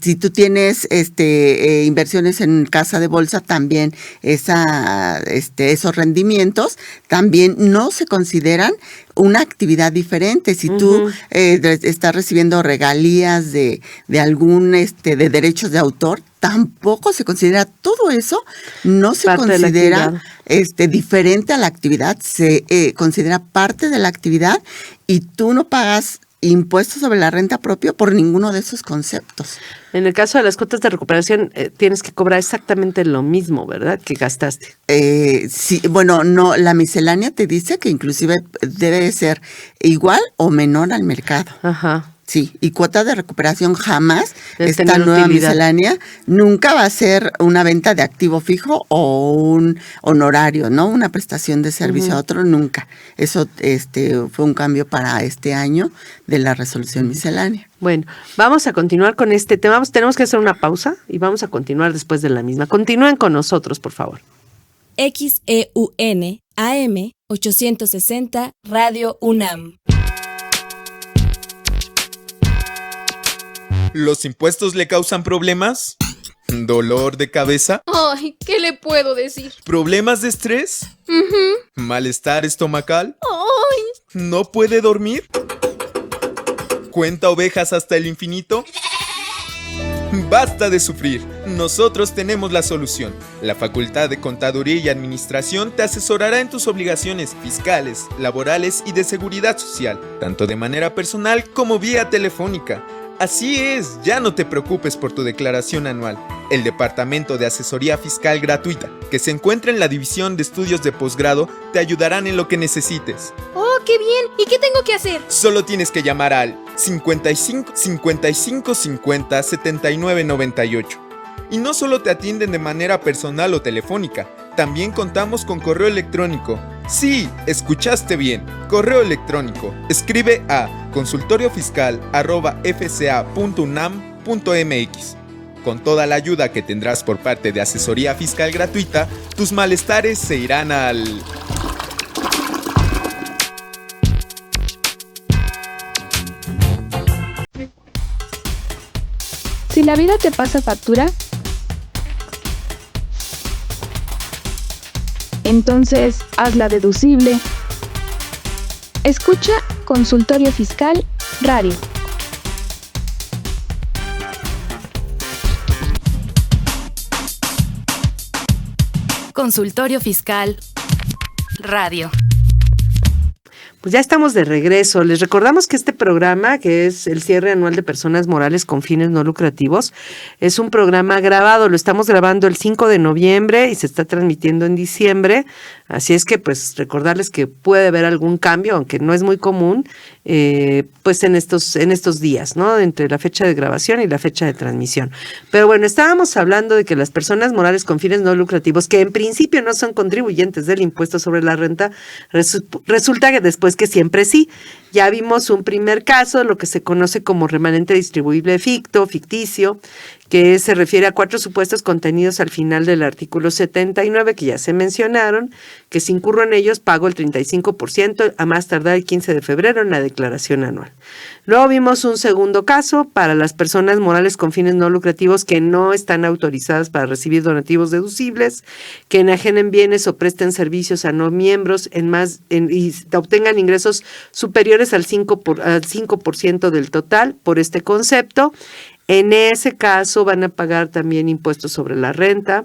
Si tú tienes inversiones en casa de bolsa, también esos rendimientos también no se consideran una actividad diferente. Si tú estás recibiendo regalías de algún de derechos de autor, tampoco se considera todo eso, no se parte considera diferente a la actividad, se considera parte de la actividad y tú no pagas impuestos sobre la renta propia por ninguno de esos conceptos. En el caso de las cuotas de recuperación, tienes que cobrar exactamente lo mismo, ¿verdad?, que gastaste. Sí, bueno, no, la miscelánea te dice que inclusive debe ser igual o menor al mercado. Ajá. Sí, y cuota de recuperación jamás, Debe esta tener nueva utilidad. miscelánea, nunca va a ser una venta de activo fijo o un honorario, ¿no? Una prestación de servicio a otro, nunca. Eso fue un cambio para este año de la resolución miscelánea. Bueno, vamos a continuar con este tema. Tenemos que hacer una pausa y vamos a continuar después de la misma. Continúen con nosotros, por favor. XEUN AM 860 Radio UNAM. ¿Los impuestos le causan problemas? ¿Dolor de cabeza? Ay, ¿qué le puedo decir? ¿Problemas de estrés? ¿Malestar estomacal? Ay, ¿No puede dormir? ¿Cuenta ovejas hasta el infinito? Basta de sufrir. Nosotros tenemos la solución. La Facultad de Contaduría y Administración te asesorará en tus obligaciones fiscales, laborales y de seguridad social, tanto de manera personal como vía telefónica. Así es, ya no te preocupes por tu declaración anual. El Departamento de Asesoría Fiscal Gratuita, que se encuentra en la División de Estudios de Posgrado, te ayudarán en lo que necesites. oh, qué bien. ¿Y qué tengo que hacer? Solo tienes que llamar al 55 55 50 79 98. Y no solo te atienden de manera personal o telefónica, también contamos con correo electrónico. Sí, escuchaste bien, correo electrónico. Escribe a consultoriofiscal@fca.unam.mx. Con toda la ayuda que tendrás por parte de asesoría fiscal gratuita, tus malestares se irán al... Si la vida te pasa factura, entonces hazla deducible. Escucha Consultorio Fiscal Radio. Consultorio Fiscal Radio. Pues ya estamos de regreso. Les recordamos que este programa, que es el cierre anual de personas morales con fines no lucrativos, es un programa grabado. Lo estamos grabando el 5 de noviembre y se está transmitiendo en diciembre. Así es que, pues, recordarles que puede haber algún cambio, aunque no es muy común, pues en estos días, ¿no? Entre la fecha de grabación y la fecha de transmisión. Pero bueno, estábamos hablando de que las personas morales con fines no lucrativos, que en principio no son contribuyentes del impuesto sobre la renta, resulta que después que siempre sí. Ya vimos un primer caso, lo que se conoce como remanente distribuible ficticio, que se refiere a 4 supuestos contenidos al final del artículo 79, que ya se mencionaron, que si incurro en ellos pago el 35% a más tardar el 15 de febrero en la declaración anual. Luego vimos un segundo caso para las personas morales con fines no lucrativos que no están autorizadas para recibir donativos deducibles, que enajenen bienes o presten servicios a no miembros y obtengan ingresos superiores al 5% del total por este concepto. En ese caso van a pagar también impuestos sobre la renta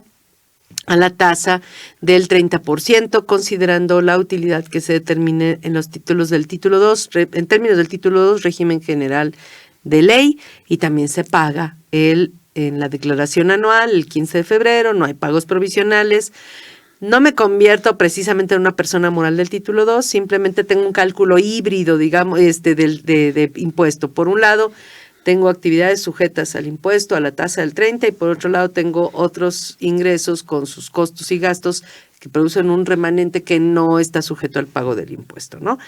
a la tasa del 30%, considerando la utilidad que se determine en los títulos del título 2, en términos del título 2, régimen general de ley, y también se paga en la declaración anual el 15 de febrero, no hay pagos provisionales. No me convierto precisamente en una persona moral del título 2, simplemente tengo un cálculo híbrido, digamos, de impuesto. Por un lado, tengo actividades sujetas al impuesto, a la tasa del 30%, y por otro lado tengo otros ingresos con sus costos y gastos que producen un remanente que no está sujeto al pago del impuesto, ¿no?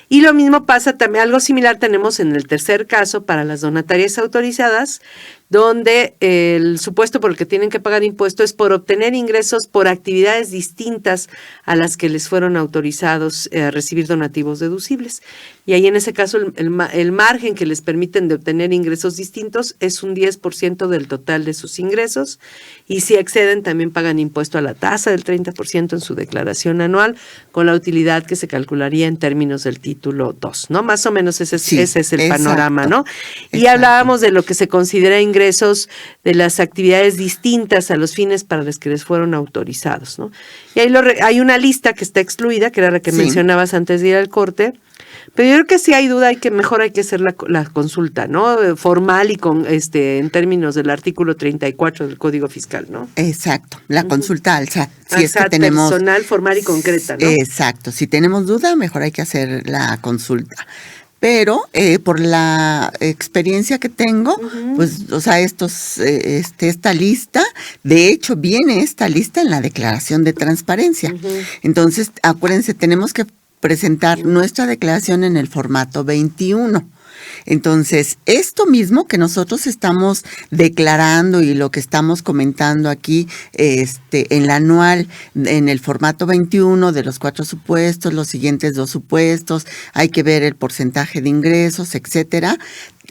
Y lo mismo pasa también, algo similar tenemos en el tercer caso para las donatarias autorizadas, donde el supuesto por el que tienen que pagar impuesto es por obtener ingresos por actividades distintas a las que les fueron autorizados a recibir donativos deducibles. Y ahí en ese caso el margen que les permiten de obtener ingresos distintos es un 10% del total de sus ingresos, y si exceden también pagan impuesto a la tasa del 30% en su declaración anual, con la utilidad que se calcularía en términos del título 2, ¿no? Más o menos ese es el panorama, ¿no? Y hablábamos de lo que se considera ingresos de las actividades distintas a los fines para los que les fueron autorizados, ¿no? Y ahí hay una lista que está excluida, que era la que mencionabas antes de ir al corte, pero yo creo que si hay duda mejor hay que hacer la consulta, ¿no? Formal y en términos del artículo 34 del Código Fiscal, ¿no? Exacto, la consulta al SAT. Si es que SAT tenemos personal, formal y concreta, ¿no? Exacto, si tenemos duda, mejor hay que hacer la consulta. pero por la experiencia que tengo, pues, o sea, esta lista, de hecho, viene esta lista en la declaración de transparencia. Entonces, acuérdense, tenemos que presentar nuestra declaración en el formato 21. Entonces, esto mismo que nosotros estamos declarando y lo que estamos comentando aquí en la anual, en el formato 21 de los 4 supuestos, los siguientes 2 supuestos, hay que ver el porcentaje de ingresos, etcétera.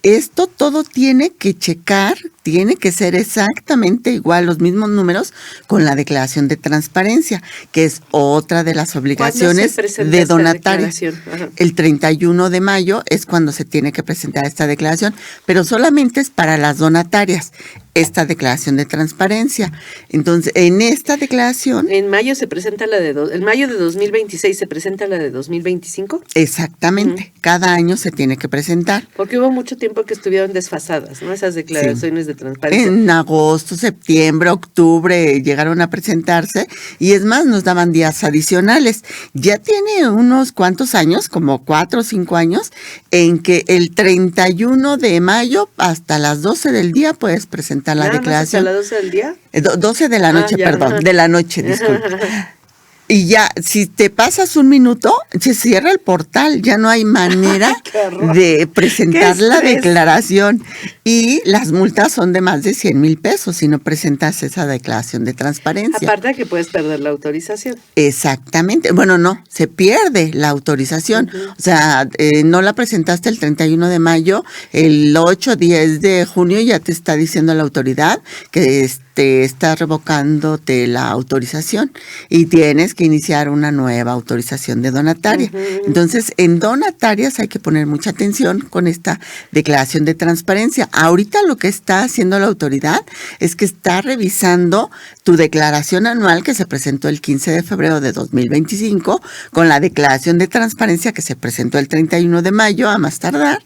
Esto todo tiene que checar, tiene que ser exactamente igual, los mismos números con la declaración de transparencia, que es otra de las obligaciones de donatario. El 31 de mayo es cuando se tiene que presentar esta declaración, pero solamente es para las donatarias, esta declaración de transparencia. Entonces, en esta declaración... En mayo se presenta en mayo de 2026 se presenta la de 2025. Exactamente, cada año se tiene que presentar. Porque hubo mucho tiempo que estuvieron desfasadas, ¿no? Esas declaraciones de transparencia. En agosto, septiembre, octubre llegaron a presentarse y es más, nos daban días adicionales. Ya tiene unos cuantos años, como 4 o 5 años, en que el 31 de mayo hasta las 12 del día puedes presentar la declaración. ¿Hasta las 12 del día? 12 de la noche, ya, perdón, de la noche, disculpa. Y ya, si te pasas un minuto, se cierra el portal, ya no hay manera de presentar la declaración. Y las multas son de más de 100,000 pesos si no presentas esa declaración de transparencia. Aparte de que puedes perder la autorización. Exactamente. Bueno, no, se pierde la autorización. O sea, no la presentaste el 31 de mayo, el 8, 10 de junio ya te está diciendo la autoridad que te está revocándote la autorización y tienes que iniciar una nueva autorización de donataria. Entonces, en donatarias hay que poner mucha atención con esta declaración de transparencia. Ahorita lo que está haciendo la autoridad es que está revisando tu declaración anual que se presentó el 15 de febrero de 2025 con la declaración de transparencia que se presentó el 31 de mayo a más tardar.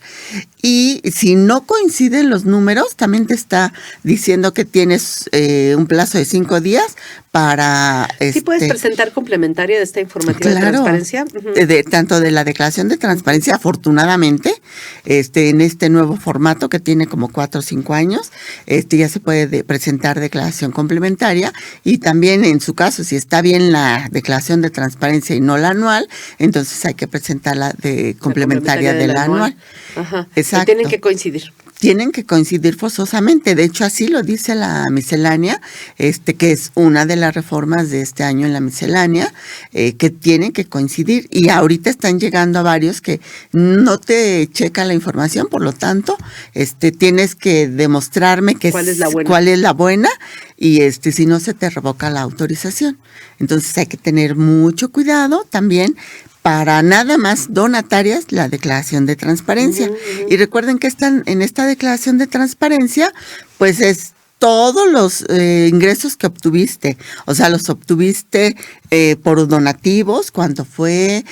Y si no coinciden los números, también te está diciendo que tienes un plazo de 5 días para... ¿Sí puedes presentar complementaria de esta informativa de transparencia? Tanto de la declaración de transparencia, afortunadamente, en este nuevo formato que tiene como 4 o 5 años, ya se puede presentar declaración complementaria y también en su caso, si está bien la declaración de transparencia y no la anual, entonces hay que presentar la de complementaria de la anual. Ajá. Exacto. Tienen que coincidir. Tienen que coincidir forzosamente. De hecho, así lo dice la miscelánea, que es una de las reformas de este año en la miscelánea, que tienen que coincidir. Y ahorita están llegando a varios que no te checa la información, por lo tanto, tienes que demostrarme cuál es la buena y si no se te revoca la autorización. Entonces hay que tener mucho cuidado también para nada más donatarias la declaración de transparencia. Y recuerden que en esta declaración de transparencia, pues es todos los ingresos que obtuviste, o sea, los obtuviste por donativos, cuánto fue,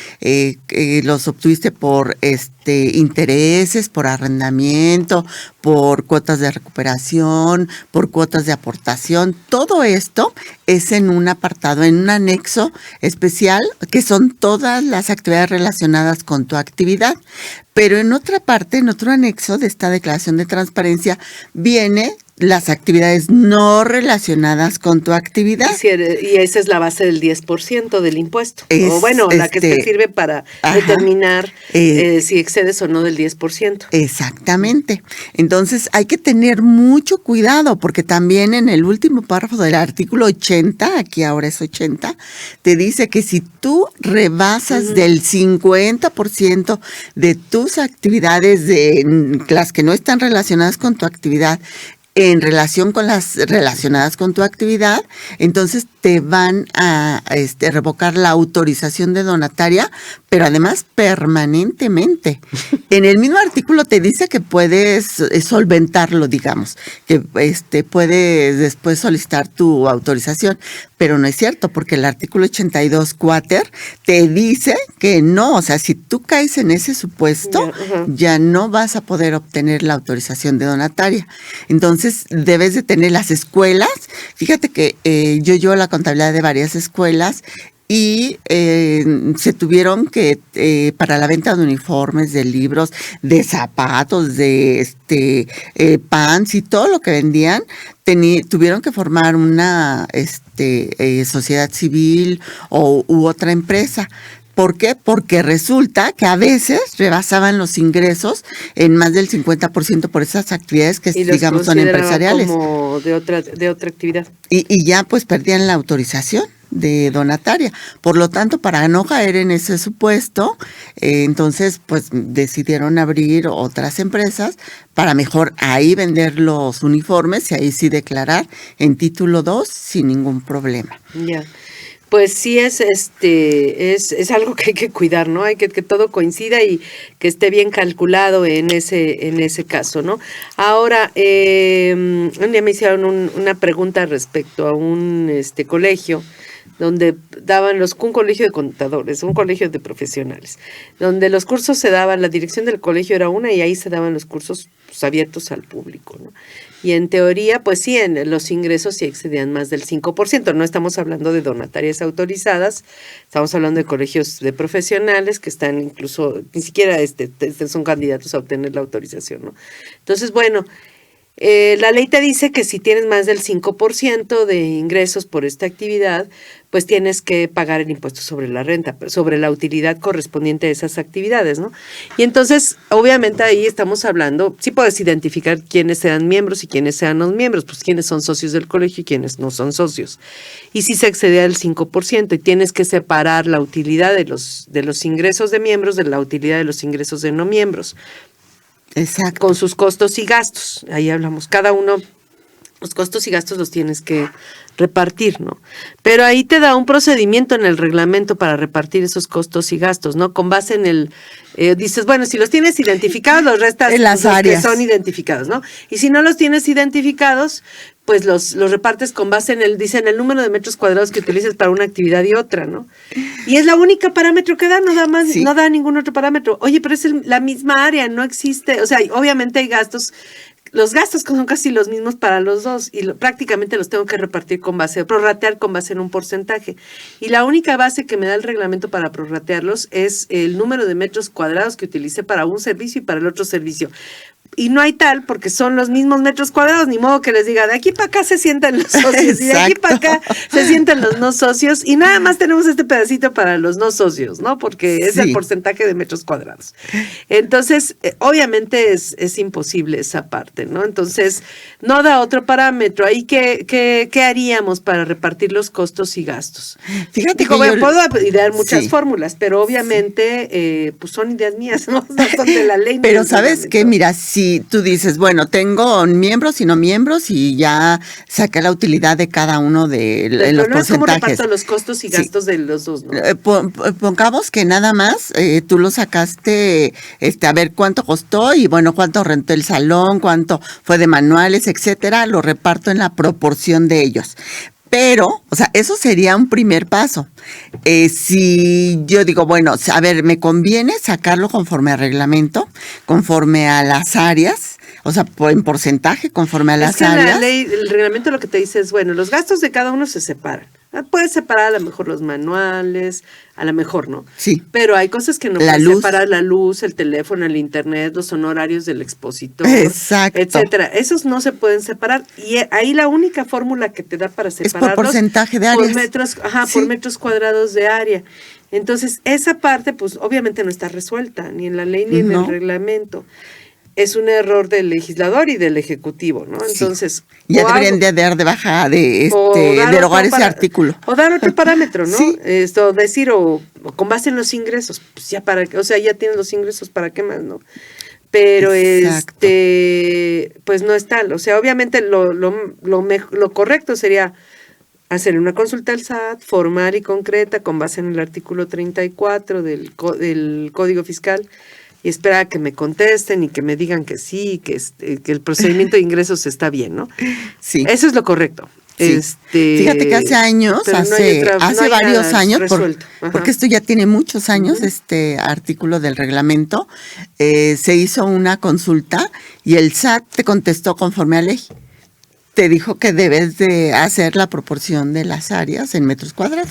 los obtuviste por intereses, por arrendamiento, por cuotas de recuperación, por cuotas de aportación. Todo esto es en un apartado, en un anexo especial, que son todas las actividades relacionadas con tu actividad. Pero en otra parte, en otro anexo de esta declaración de transparencia, viene las actividades no relacionadas con tu actividad. Y esa es la base del 10% del impuesto. O bueno, la que te sirve para determinar si excedes o no del 10%. Exactamente. Entonces hay que tener mucho cuidado porque también en el último párrafo del artículo 80, aquí ahora es 80, te dice que si tú rebasas del 50% de tus actividades, de las que no están relacionadas con tu actividad, en relación con las relacionadas con tu actividad, entonces te van a revocar la autorización de donataria, pero además permanentemente. En el mismo artículo te dice que puedes solventarlo, digamos, que puedes después solicitar tu autorización, pero no es cierto, porque el artículo 82 cuater te dice que no, o sea, si tú caes en ese supuesto, ya no vas a poder obtener la autorización de donataria. Entonces, debes de tener las escuelas. Fíjate que yo llevo la contabilidad de varias escuelas y se tuvieron que, para la venta de uniformes, de libros, de zapatos, de pants y todo lo que vendían, tuvieron que formar una sociedad civil u otra empresa. ¿Por qué? Porque resulta que a veces rebasaban los ingresos en más del 50% por esas actividades que, digamos, son empresariales. Como de otra actividad. Y ya pues perdían la autorización de donataria. Por lo tanto, para no caer en ese supuesto, entonces pues decidieron abrir otras empresas para mejor ahí vender los uniformes y ahí sí declarar en título 2 sin ningún problema. Ya. Pues sí es algo que hay que cuidar, ¿no? Hay que todo coincida y que esté bien calculado en ese caso, ¿no? Ahora, un día me hicieron una pregunta respecto a un colegio donde daban un colegio de contadores, un colegio de profesionales, donde los cursos se daban, la dirección del colegio era una y ahí se daban los cursos pues, abiertos al público, ¿no? Y en teoría, pues sí, en los ingresos sí excedían más del 5%. No estamos hablando de donatarias autorizadas, estamos hablando de colegios de profesionales que están incluso, ni siquiera son candidatos a obtener la autorización, ¿no? Entonces, bueno, la ley te dice que si tienes más del 5% de ingresos por esta actividad, pues tienes que pagar el impuesto sobre la renta, sobre la utilidad correspondiente a esas actividades, ¿no? Y entonces, obviamente ahí estamos hablando, sí puedes identificar quiénes sean miembros y quiénes sean no miembros, pues quiénes son socios del colegio y quiénes no son socios. Y si se excede al 5% y tienes que separar la utilidad de los ingresos de miembros de la utilidad de los ingresos de no miembros. Exacto. Con sus costos y gastos. Ahí hablamos, cada uno, los costos y gastos los tienes que repartir, ¿no? Pero ahí te da un procedimiento en el reglamento para repartir esos costos y gastos, ¿no? Con base en el, dices, bueno, si los tienes identificados, los restas en las áreas que son identificados, ¿no? Y si no los tienes identificados, pues los repartes con base en dicen el número de metros cuadrados que utilices para una actividad y otra, ¿no? Y es la única parámetro que da, no da más, sí. No da ningún otro parámetro. Oye, pero es la misma área, no existe, o sea, obviamente hay gastos. Los gastos son casi los mismos para los dos y prácticamente los tengo que repartir prorratear con base en un porcentaje. Y la única base que me da el reglamento para prorratearlos es el número de metros cuadrados que utilicé para un servicio y para el otro servicio. Y no hay tal, porque son los mismos metros cuadrados, ni modo que les diga, de aquí para acá se sientan los socios y de aquí para acá se sientan los no socios y nada más tenemos este pedacito para los no socios, ¿no? Porque es el porcentaje de metros cuadrados. Entonces, obviamente es imposible esa parte, ¿no? Entonces, no da otro parámetro. Ahí, ¿qué haríamos para repartir los costos y gastos? Fíjate que puedo idear muchas fórmulas, pero obviamente pues son ideas mías, ¿no? No son de la ley. Pero ¿sabes qué? Mira, si tú dices, bueno, tengo miembros y no miembros y ya saqué la utilidad de cada uno de los porcentajes. ¿Cómo reparto los costos y gastos de los dos, no? Pongamos que nada más tú lo sacaste, a ver cuánto costó y bueno, cuánto rentó el salón, cuánto fue de manuales, etcétera, lo reparto en la proporción de ellos. Pero, o sea, eso sería un primer paso. Si yo digo, bueno, a ver, me conviene sacarlo conforme al reglamento, conforme a las áreas, o sea, en porcentaje, conforme a las áreas. La ley, el reglamento lo que te dice es, bueno, los gastos de cada uno se separan. Puedes separar a lo mejor los manuales, a lo mejor no. Sí. Pero hay cosas que no puedes separar, la luz, el teléfono, el internet, los honorarios del expositor, etcétera. Esos no se pueden separar. Y ahí la única fórmula que te da para separarlos es por porcentaje de áreas. Por metros cuadrados de área. Entonces, esa parte, pues, obviamente no está resuelta, ni en la ley ni en el reglamento. Es un error del legislador y del ejecutivo, ¿no? Entonces, ya deberían de dar de baja derogar ese artículo. O dar otro parámetro, ¿no? Sí. Decir, o con base en los ingresos, pues ya ya tienes los ingresos, ¿para qué más, no? Pero pues no es tal. O sea, obviamente lo correcto sería hacer una consulta al SAT, formal y concreta, con base en el artículo 34 del Código Fiscal, y esperar a que me contesten y que me digan que sí, que el procedimiento de ingresos está bien, ¿no? Sí. Eso es lo correcto. Sí. Fíjate que hace años, hace varios años, porque esto ya tiene muchos años, este artículo del reglamento, se hizo una consulta y el SAT te contestó conforme a ley. Te dijo que debes de hacer la proporción de las áreas en metros cuadrados.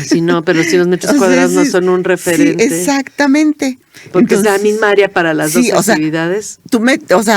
Sí, no, pero si los metros O sea, cuadrados no sí, son un referente. Sí, exactamente. Porque es la Entonces, misma área para las sí, dos o sea, actividades.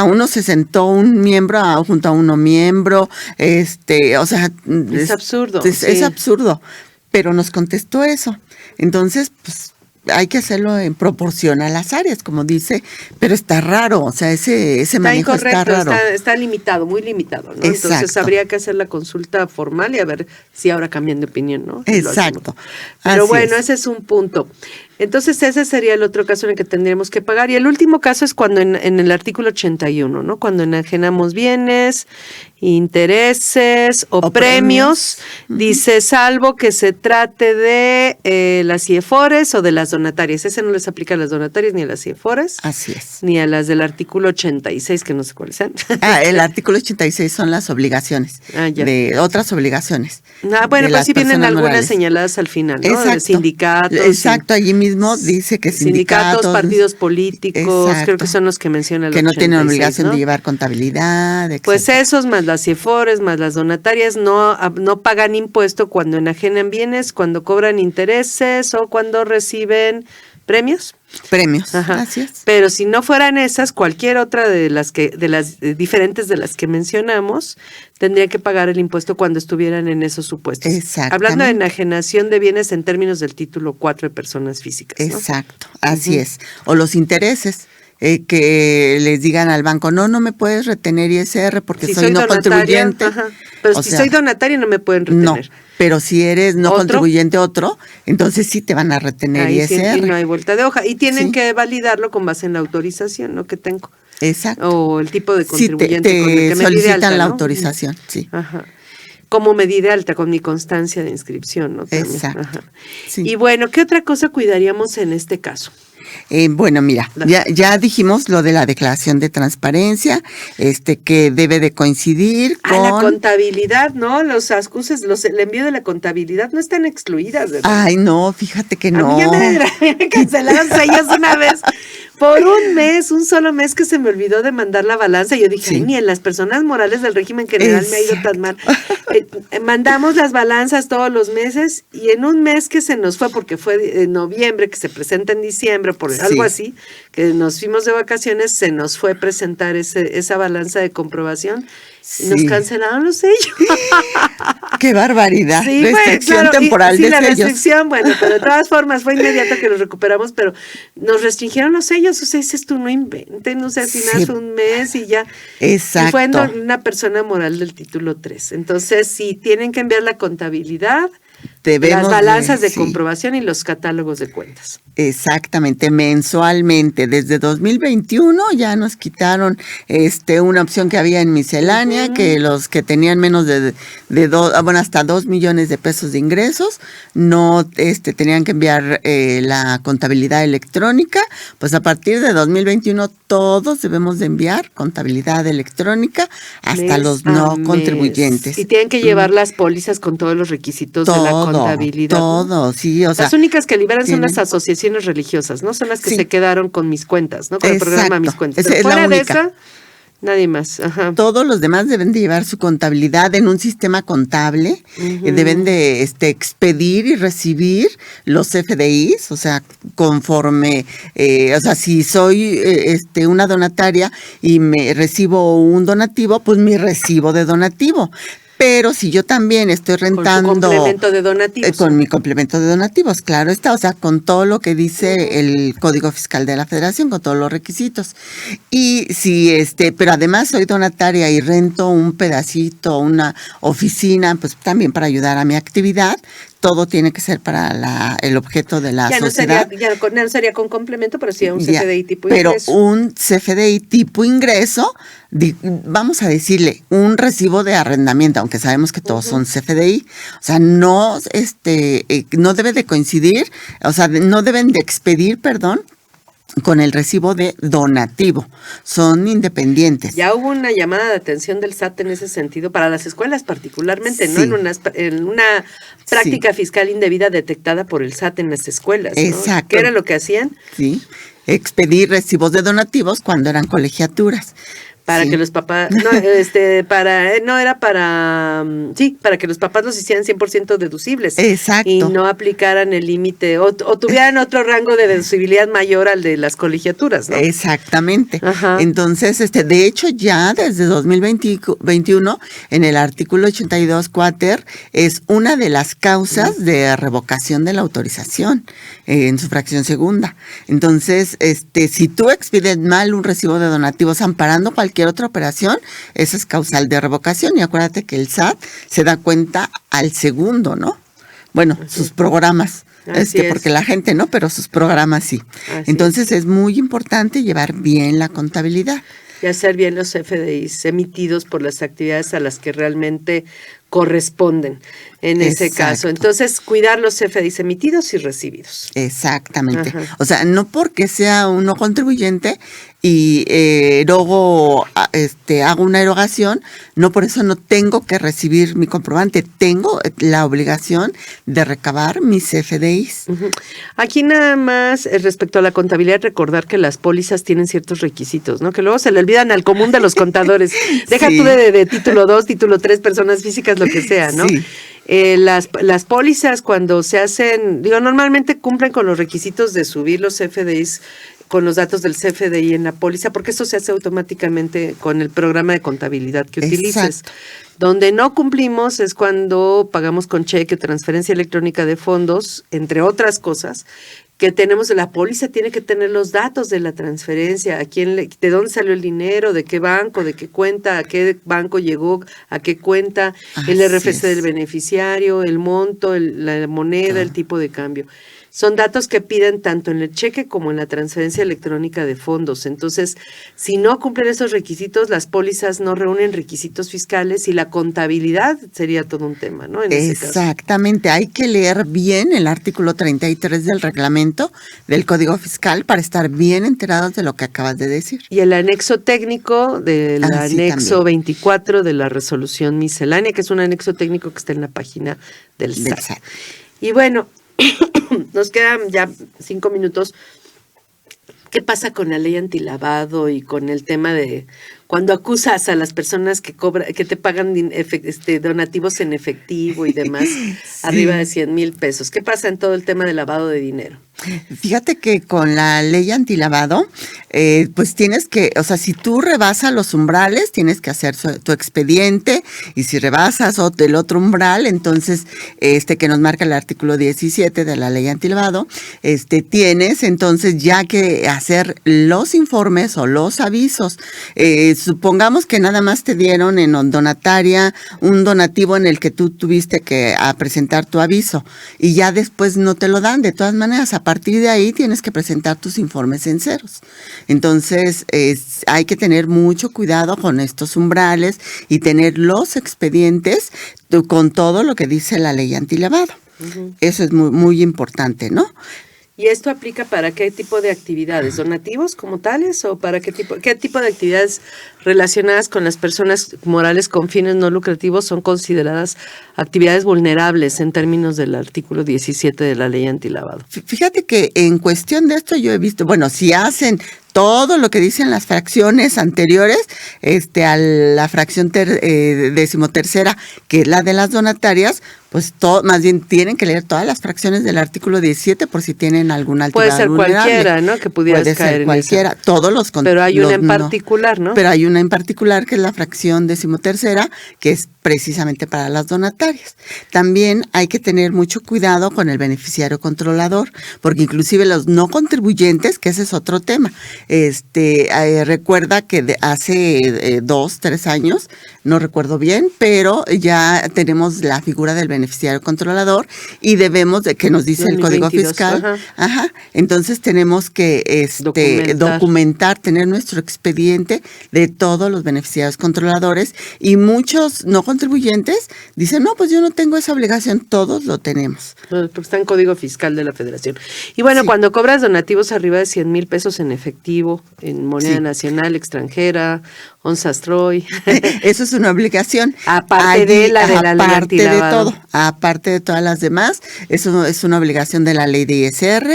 Uno se sentó un miembro junto a uno miembro, o sea, Es absurdo. Es absurdo, pero nos contestó eso. Entonces, pues hay que hacerlo en proporción a las áreas, como dice, pero está raro, o sea, ese manejo está raro. Está limitado, muy limitado, ¿no? Exacto. Entonces habría que hacer la consulta formal y a ver si ahora cambian de opinión, ¿no? Exacto. Pero Así bueno, es. ese es un punto. Entonces ese sería el otro caso en el que tendríamos que pagar. Y el último caso es cuando en el artículo 81, ¿no? Cuando enajenamos bienes, intereses o premios, dice, salvo que se trate de las CIEFORES o de las donatarias. Ese no les aplica a las donatarias ni a las CIEFORES. Así es. Ni a las del artículo 86, que no sé cuáles sean. El artículo 86 son las obligaciones, Ya. de otras obligaciones. Bueno, de pues las sí vienen personas algunas morales. señaladas al final, ¿no? Exacto. De sindicatos. Exacto, allí mismo dice que sindicatos, partidos políticos, exacto, creo que son los que menciona el que no 86, tienen obligación ¿no? de llevar contabilidad, etc. Pues esos, más las CIEFORES, más las donatarias, no pagan impuesto cuando enajenan bienes, cuando cobran intereses o cuando reciben premios. Premios, Ajá. así es. Pero si no fueran esas, cualquier otra de las diferentes de las que mencionamos, tendrían que pagar el impuesto cuando estuvieran en esos supuestos. Exactamente. Hablando de enajenación de bienes en términos del título 4 de personas físicas, ¿no? Exacto, así es. O los intereses. Que les digan al banco, no me puedes retener ISR porque Si soy no donataria, contribuyente. ajá. Pero si soy donataria no me pueden retener. No, pero si eres no ¿Otro? Contribuyente entonces sí te van a retener Ahí sí, ISR. y no hay vuelta de hoja. Y tienen Sí. que validarlo con base en la autorización, ¿no? Que tengo. Exacto. O el tipo de Sí, contribuyente te con el que me di de solicitan alta, la ¿no? autorización, sí. Ajá. Como me di de alta con mi constancia de inscripción, ¿no? También. Exacto. Ajá. Sí. Y bueno, ¿qué otra cosa cuidaríamos en este caso? Bueno, mira, ya dijimos lo de la declaración de transparencia, que debe de coincidir con... La contabilidad, ¿no? Los acuses, el envío de la contabilidad no están excluidas, ¿verdad? Ay, no, fíjate que no. A mí ya me cancelaron sellos una vez por un solo mes que se me olvidó de mandar la balanza. Y yo dije, Sí. ay, ni en las personas morales del régimen general me ha ido tan mal. Mandamos las balanzas todos los meses y en un mes que se nos fue, porque fue en noviembre, que se presenta en diciembre, por Sí. algo así, que nos fuimos de vacaciones, se nos fue presentar esa balanza de comprobación y nos Sí. cancelaron los sellos. ¡Qué barbaridad! Sí, Restricción claro, temporal sí, de la sellos. restricción, bueno, pero de todas formas fue inmediato que los recuperamos, pero nos restringieron los sellos, o sea, dices tú, no inventen, o sea, al final Sí. fue un mes y ya. Exacto. Y fue en una persona moral del título 3. Entonces, sí, tienen que enviar la contabilidad, Debemos las balanzas de sí. comprobación y los catálogos de cuentas. Exactamente, mensualmente. Desde 2021 ya nos quitaron una opción que había en miscelánea, que los que tenían menos de hasta 2 millones de pesos de ingresos no tenían que enviar la contabilidad electrónica. Pues a partir de 2021 todos debemos de enviar contabilidad electrónica, hasta los no contribuyentes. Y tienen que llevar las pólizas con todos los requisitos de la contabilidad. Todo, sí, o sea. Las únicas que liberan son tienen- las asociaciones religiosas, ¿no? Son las que Sí. se quedaron con mis cuentas, ¿no? Con el programa Exacto. Mis Cuentas. Esa Pero es la fuera de única. esa, nadie más. Ajá. Todos los demás deben de llevar su contabilidad en un sistema contable, deben de expedir y recibir los FDIs, o sea, conforme, o sea, si soy una donataria y me recibo un donativo, pues mi recibo de donativo. Pero si yo también estoy rentando... Con su complemento de donativos. Con mi complemento de donativos, claro está, o sea, con todo lo que dice el Código Fiscal de la Federación, con todos los requisitos. Y si pero además soy donataria y rento un pedacito, una oficina, pues también para ayudar a mi actividad, todo tiene que ser para el objeto de la sociedad. No sería con complemento, pero sí un Ya, CFDI tipo pero ingreso. un CFDI tipo ingreso, vamos a decirle, un recibo de arrendamiento, aunque sabemos que todos son CFDI, o sea, no debe de coincidir, o sea, no deben de expedir, perdón, con el recibo de donativo, son independientes. Ya hubo una llamada de atención del SAT en ese sentido, para las escuelas particularmente, ¿no? Sí. En una práctica fiscal indebida detectada por el SAT en las escuelas, ¿no? Exacto. ¿Qué era lo que hacían? Sí, expedir recibos de donativos cuando eran colegiaturas. Para Sí. que los papás, para que los papás los hicieran 100% deducibles. Exacto. Y no aplicaran el límite, o tuvieran otro rango de deducibilidad mayor al de las colegiaturas, ¿no? Exactamente. Ajá. Entonces, de hecho, ya desde 2021, en el artículo 82 cuater, es una de las causas de revocación de la autorización en su fracción segunda. Entonces, si tú expides mal un recibo de donativos amparando cualquier otra operación, esa es causal de revocación. Y acuérdate que el SAT se da cuenta al segundo, ¿no? Bueno, sus programas. Así es. Porque la gente no, pero sus programas sí. Así Entonces es muy importante llevar bien la contabilidad. Y hacer bien los FDIs emitidos por las actividades a las que realmente corresponden en ese Exacto. caso. Entonces, cuidar los FDIs emitidos y recibidos. Exactamente. Ajá. O sea, no porque sea un no contribuyente y luego hago una erogación, no por eso no tengo que recibir mi comprobante. Tengo la obligación de recabar mis FDIs. Ujú. Aquí nada más respecto a la contabilidad, recordar que las pólizas tienen ciertos requisitos, ¿no? Que luego se le olvidan al común de los contadores. Deja Sí. tú de título 2, título 3, personas físicas, lo que sea, ¿no? Sí. Las pólizas cuando se hacen, normalmente cumplen con los requisitos de subir los FDIs con los datos del CFDI en la póliza, porque eso se hace automáticamente con el programa de contabilidad que utilices. Exacto. Donde no cumplimos es cuando pagamos con cheque, transferencia electrónica de fondos, entre otras cosas, que tenemos, la póliza tiene que tener los datos de la transferencia, de dónde salió el dinero, de qué banco, de qué cuenta, a qué banco llegó, a qué cuenta, el Así RFC es. del beneficiario, el monto, la moneda, el tipo de cambio. Son datos que piden tanto en el cheque como en la transferencia electrónica de fondos. Entonces, si no cumplen esos requisitos, las pólizas no reúnen requisitos fiscales y la contabilidad sería todo un tema, ¿no? En ese caso. Exactamente, hay que leer bien el artículo 33 del reglamento del Código Fiscal para estar bien enterados de lo que acabas de decir. Y el anexo técnico del Sí, anexo también. 24 de la resolución miscelánea, que es un anexo técnico que está en la página del Del SAT. SAT. Y bueno, nos quedan ya 5 minutos. ¿Qué pasa con la ley antilavado y con el tema de cuando acusas a las personas que te pagan donativos en efectivo y demás, arriba de 100,000 pesos? ¿Qué pasa en todo el tema de lavado de dinero? Fíjate que con la ley antilavado, pues tienes que, o sea, si tú rebasas los umbrales, tienes que hacer tu expediente, y si rebasas el otro umbral, entonces, que nos marca el artículo 17 de la ley antilavado, tienes entonces ya que hacer los informes o los avisos. Supongamos que nada más te dieron en donataria un donativo en el que tú tuviste que presentar tu aviso, y ya después no te lo dan. De todas maneras, a partir de ahí tienes que presentar tus informes en ceros. Entonces, hay que tener mucho cuidado con estos umbrales y tener los expedientes con todo lo que dice la ley antilavado. Uh-huh. Eso es muy, muy importante, ¿no? ¿Y esto aplica para qué tipo de actividades? ¿Donativos como tales o para qué tipo de actividades relacionadas con las personas morales con fines no lucrativos son consideradas actividades vulnerables en términos del artículo 17 de la ley antilavado? Fíjate que en cuestión de esto yo he visto, bueno, si hacen todo lo que dicen las fracciones anteriores, a la fracción 13ª, que es la de las donatarias, pues más bien tienen que leer todas las fracciones del artículo 17 por si tienen alguna Puede actividad ser vulnerable. cualquiera, ¿no? Que pudieras Puede caer ser en cualquiera, esa. todos los Pero hay una en particular, ¿no? Pero hay una en particular que es la fracción 13ª, que es precisamente para las donatarias. También hay que tener mucho cuidado con el beneficiario controlador, porque inclusive los no contribuyentes, que ese es otro tema, recuerda que hace 2, 3 años, no recuerdo bien, pero ya tenemos la figura del beneficiario controlador y debemos de que nos dice el Código 2022, Fiscal. Ajá. Entonces tenemos que documentar, tener nuestro expediente de todos los beneficiarios controladores, y muchos no contribuyentes dicen, no, pues yo no tengo esa obligación. Todos lo tenemos. Porque está en Código Fiscal de la Federación. Y bueno, Sí. cuando cobras donativos arriba de 100,000 pesos en efectivo, en moneda Sí. nacional, extranjera, onzas Troy. Eso es una obligación. Aparte de la ley aparte de antilavado. todo. aparte de todas las demás. Eso es una obligación de la ley de ISR.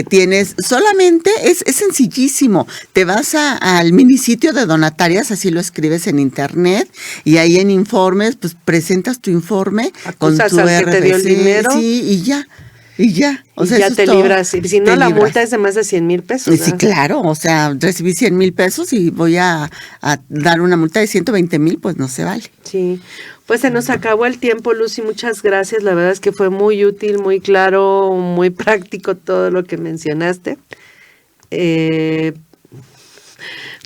Tienes solamente, es sencillísimo. Te vas al minisitio de donatarias, así lo escribes en internet, y ahí en informes, pues presentas tu informe con tu al que te dio el dinero. Sí, y ya. O sea, ya te libras. Si no, la multa es de más de 100,000 pesos. Sí, claro. O sea, recibí 100,000 pesos y voy a dar una multa de 120,000, pues no se vale. Sí. Pues se nos acabó el tiempo, Lucy. Muchas gracias. La verdad es que fue muy útil, muy claro, muy práctico todo lo que mencionaste.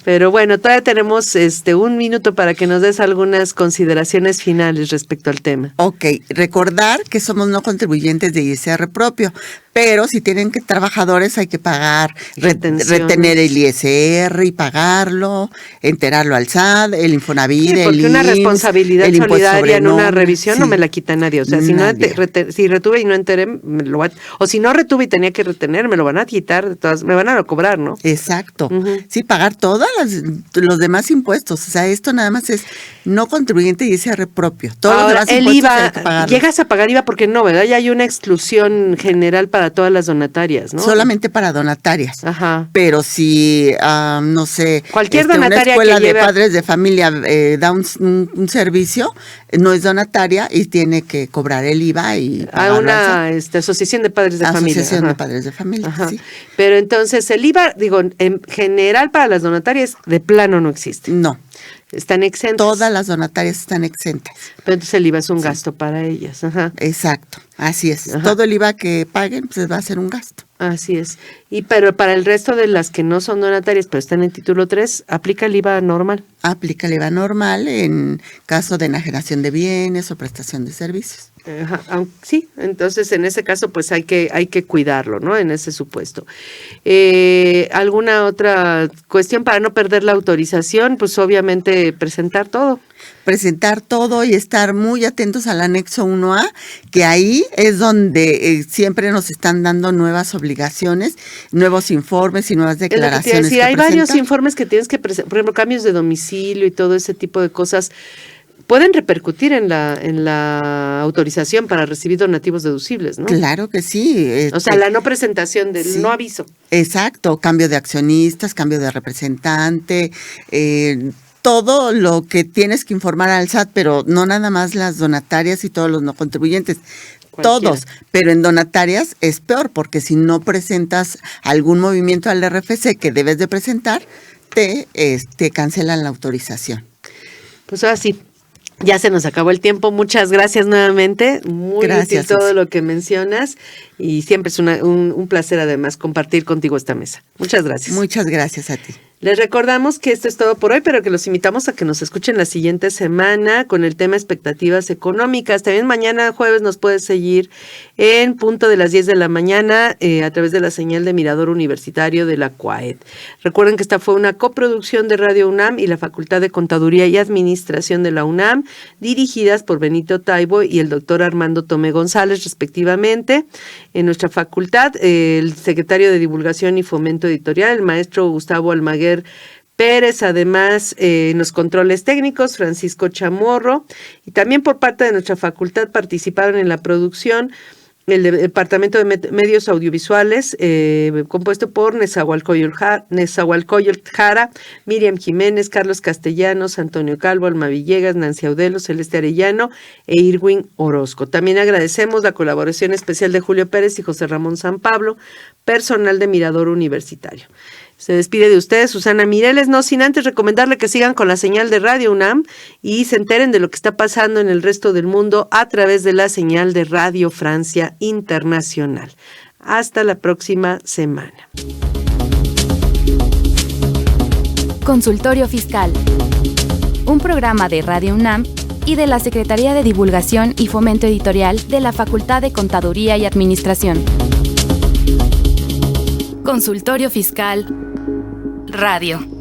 Pero bueno, todavía tenemos 1 minuto para que nos des algunas consideraciones finales respecto al tema. Ok, recordar que somos no contribuyentes de ISR propio, pero si tienen trabajadores hay que pagar, retener el ISR y pagarlo, enterarlo al SAT, el Infonavit, sí, porque el una IMSS, responsabilidad el solidaria en una revisión no me la quita nadie. O sea, si si retuve y no enteré, o si no retuve y tenía que retener, me lo van a quitar, me van a cobrar, ¿no? Exacto. Sí, pagar todos los demás impuestos. O sea, esto nada más es no contribuyente y ISR propio. Todos los demás impuestos IVA, hay que pagarlos. Llegas a pagar IVA porque no, ¿verdad? Ya hay una exclusión general para todas las donatarias, ¿no? Solamente para donatarias. Ajá. Pero si, no sé, cualquier donataria una escuela que lleve de padres de familia da un servicio, no es donataria y tiene que cobrar el IVA y a una asociación de padres de familia. Asociación de padres de familia, sí. Pero entonces el IVA, digo, en general para las donatarias de plano no existe. No. Están exentas. Todas las donatarias están exentas. Pero entonces el IVA es un gasto para ellas. Ajá. Exacto, así es. Ajá. Todo el IVA que paguen pues va a ser un gasto. Así es. Pero para el resto de las que no son donatarias, pero están en título 3, ¿aplica el IVA normal? Aplica el IVA normal en caso de enajenación de bienes o prestación de servicios. Ajá, sí, entonces en ese caso pues hay que cuidarlo, ¿no? En ese supuesto. ¿Alguna otra cuestión para no perder la autorización? Pues obviamente presentar todo. Presentar todo y estar muy atentos al anexo 1A, que ahí es donde siempre nos están dando nuevas obligaciones, nuevos informes y nuevas declaraciones. Es lo que hay varios informes que tienes que presentar, por ejemplo, cambios de domicilio y todo ese tipo de cosas. Pueden repercutir en la autorización para recibir donativos deducibles, ¿no? Claro que sí. O sea, la no presentación del no aviso. Exacto, cambio de accionistas, cambio de representante, todo lo que tienes que informar al SAT, pero no nada más las donatarias y todos los no contribuyentes. Todos, pero en donatarias es peor, porque si no presentas algún movimiento al RFC que debes de presentar, te cancelan la autorización. Pues ahora sí. Ya se nos acabó el tiempo. Muchas gracias nuevamente. Muy útil todo lo que mencionas y siempre es un placer además compartir contigo esta mesa. Muchas gracias. Muchas gracias a ti. Les recordamos que esto es todo por hoy, pero que los invitamos a que nos escuchen la siguiente semana con el tema expectativas económicas. También mañana jueves nos puedes seguir en punto de las 10 de la mañana a través de la señal de Mirador Universitario de la CUAED. Recuerden que esta fue una coproducción de Radio UNAM y la Facultad de Contaduría y Administración de la UNAM, dirigidas por Benito Taibo y el doctor Armando Tomé González, respectivamente. En nuestra facultad, el secretario de Divulgación y Fomento Editorial, el maestro Gustavo Almaguer Pérez, además en los controles técnicos, Francisco Chamorro, y también por parte de nuestra facultad participaron en la producción el Departamento de Medios Audiovisuales, compuesto por Nezahualcóyotl Jara, Miriam Jiménez, Carlos Castellanos, Antonio Calvo, Alma Villegas, Nancy Audelo, Celeste Arellano e Irwin Orozco. También agradecemos la colaboración especial de Julio Pérez y José Ramón San Pablo, personal de Mirador Universitario. Se despide de ustedes Susana Mireles, no sin antes recomendarle que sigan con la señal de Radio UNAM y se enteren de lo que está pasando en el resto del mundo a través de la señal de Radio Francia Internacional. Hasta la próxima semana. Consultorio Fiscal. Un programa de Radio UNAM y de la Secretaría de Divulgación y Fomento Editorial de la Facultad de Contaduría y Administración. Consultorio Fiscal Radio.